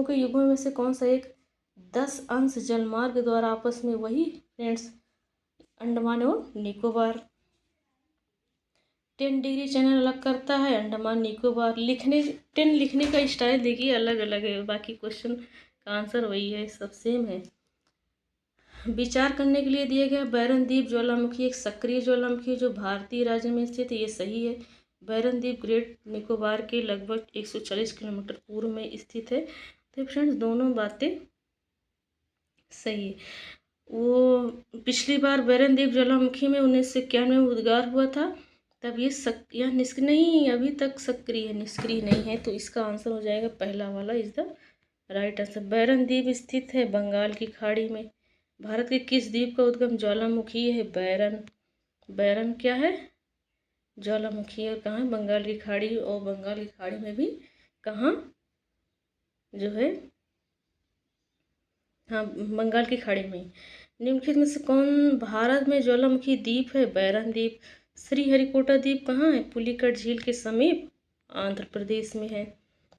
के युग्मों में से कौन सा एक 10 अंश जलमार्ग द्वारा आपस में, वही फ्रेंड्स अंडमान और निकोबार। 10 डिग्री चैनल अलग करता है अंडमान निकोबार। 10 लिखने का स्टाइल देखिए अलग अलग है, बाकी क्वेश्चन का आंसर वही है, सब सेम है। विचार करने के लिए दिया गया बैरन द्वीप ज्वालामुखी एक सक्रिय ज्वालामुखी जो भारतीय राज्य में स्थित है, ये सही है। बैरन द्वीप ग्रेट निकोबार के लगभग 140 किलोमीटर पूर्व में स्थित है। तो फ्रेंड्स दोनों बातें सही है। वो पिछली बार बैरन द्वीप ज्वालामुखी में 1991 में उद्गार हुआ था, तब यह निष्क्रिय नहीं, अभी तक सक्रिय है, निष्क्रिय नहीं है। तो इसका आंसर हो जाएगा पहला वाला इज द राइट आंसर। बैरन द्वीप स्थित है बंगाल की खाड़ी में। भारत के किस द्वीप का उद्गम ज्वालामुखी है, बैरन। बैरन क्या है, ज्वालामुखी। और कहाँ है, बंगाल की खाड़ी। और बंगाल की खाड़ी में भी कहाँ जो है, हाँ बंगाल की खाड़ी में। निम्नलिखित में से कौन भारत में ज्वालामुखी द्वीप है, बैरन द्वीप। श्रीहरिकोटा द्वीप कहाँ है, पुलिकट झील के समीप आंध्र प्रदेश में है।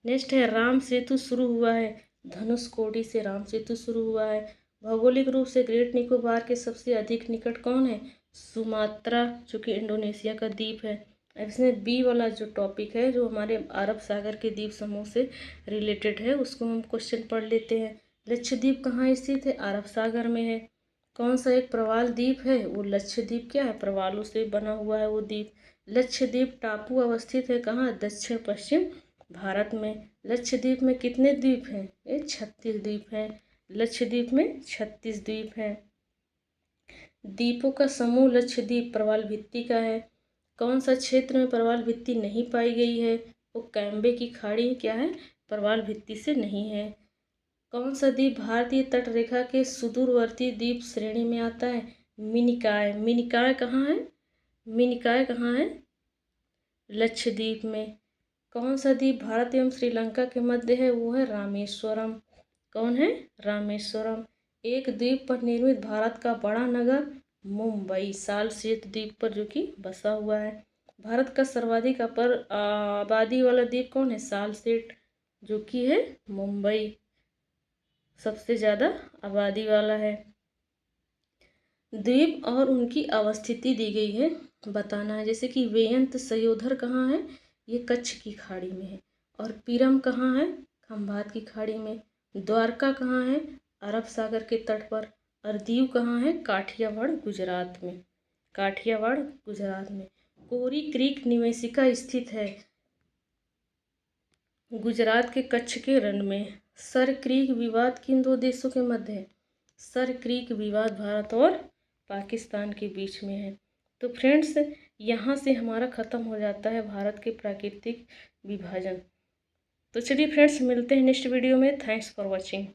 नेक्स्ट है, राम सेतु शुरू हुआ है, धनुषकोडी से राम सेतु शुरू हुआ है। भौगोलिक रूप से ग्रेट निकोबार के सबसे अधिक निकट कौन है, सुमात्रा, जो कि इंडोनेशिया का द्वीप है। अब इसमें बी वाला जो टॉपिक है जो हमारे अरब सागर के द्वीप समूह से रिलेटेड है उसको हम क्वेश्चन पढ़ लेते हैं। लक्षद्वीप कहाँ स्थित है, अरब सागर में है। कौन सा एक प्रवाल द्वीप है, वो लक्षद्वीप क्या है, प्रवालों से बना हुआ है वो द्वीप। लक्षद्वीप टापू अवस्थित है कहाँ, दक्षिण पश्चिम भारत में। लक्षद्वीप में कितने द्वीप हैं, ये 36 द्वीप हैं। लक्षद्वीप में 36 द्वीप हैं। द्वीपों का समूह लक्षद्वीप प्रवाल भित्ति का है। कौन सा क्षेत्र में प्रवाल भित्ति नहीं पाई गई है, वो कैम्बे की खाड़ी क्या है, प्रवाल भित्ति से नहीं है। कौन सा द्वीप भारतीय तट रेखा के सुदूरवर्ती द्वीप श्रेणी में आता है, मिनिकॉय। मिनिकॉय कहाँ है, मिनिकॉय कहाँ है, लक्षद्वीप में। कौन सा द्वीप भारत एवं श्रीलंका के मध्य है, वो है रामेश्वरम। कौन है, रामेश्वरम। एक द्वीप पर निर्मित भारत का बड़ा नगर मुंबई, सालसेत द्वीप पर जो कि बसा हुआ है। भारत का सर्वाधिक आबादी वाला द्वीप कौन है, सालसेट, जो कि है मुंबई सबसे ज़्यादा आबादी वाला है। द्वीप और उनकी अवस्थिति दी गई है, बताना है। जैसे कि वेयंत सयोधर कहाँ है, ये कच्छ की खाड़ी में है। और पीरम कहाँ है, खंभात की खाड़ी में। द्वारका कहाँ है, अरब सागर के तट पर। और दीव कहाँ है, काठियावाड़ गुजरात में। काठियावाड़ गुजरात में। कोरी क्रीक निवेशिका स्थित है गुजरात के कच्छ के रण में। सर क्रीक विवाद किन दो देशों के मध्य है, सर क्रीक विवाद भारत और पाकिस्तान के बीच में है। तो फ्रेंड्स, यहाँ से हमारा ख़त्म हो जाता है भारत के प्राकृतिक विभाजन। तो चलिए फ्रेंड्स, मिलते हैं नेक्स्ट वीडियो में। Thanks for watching.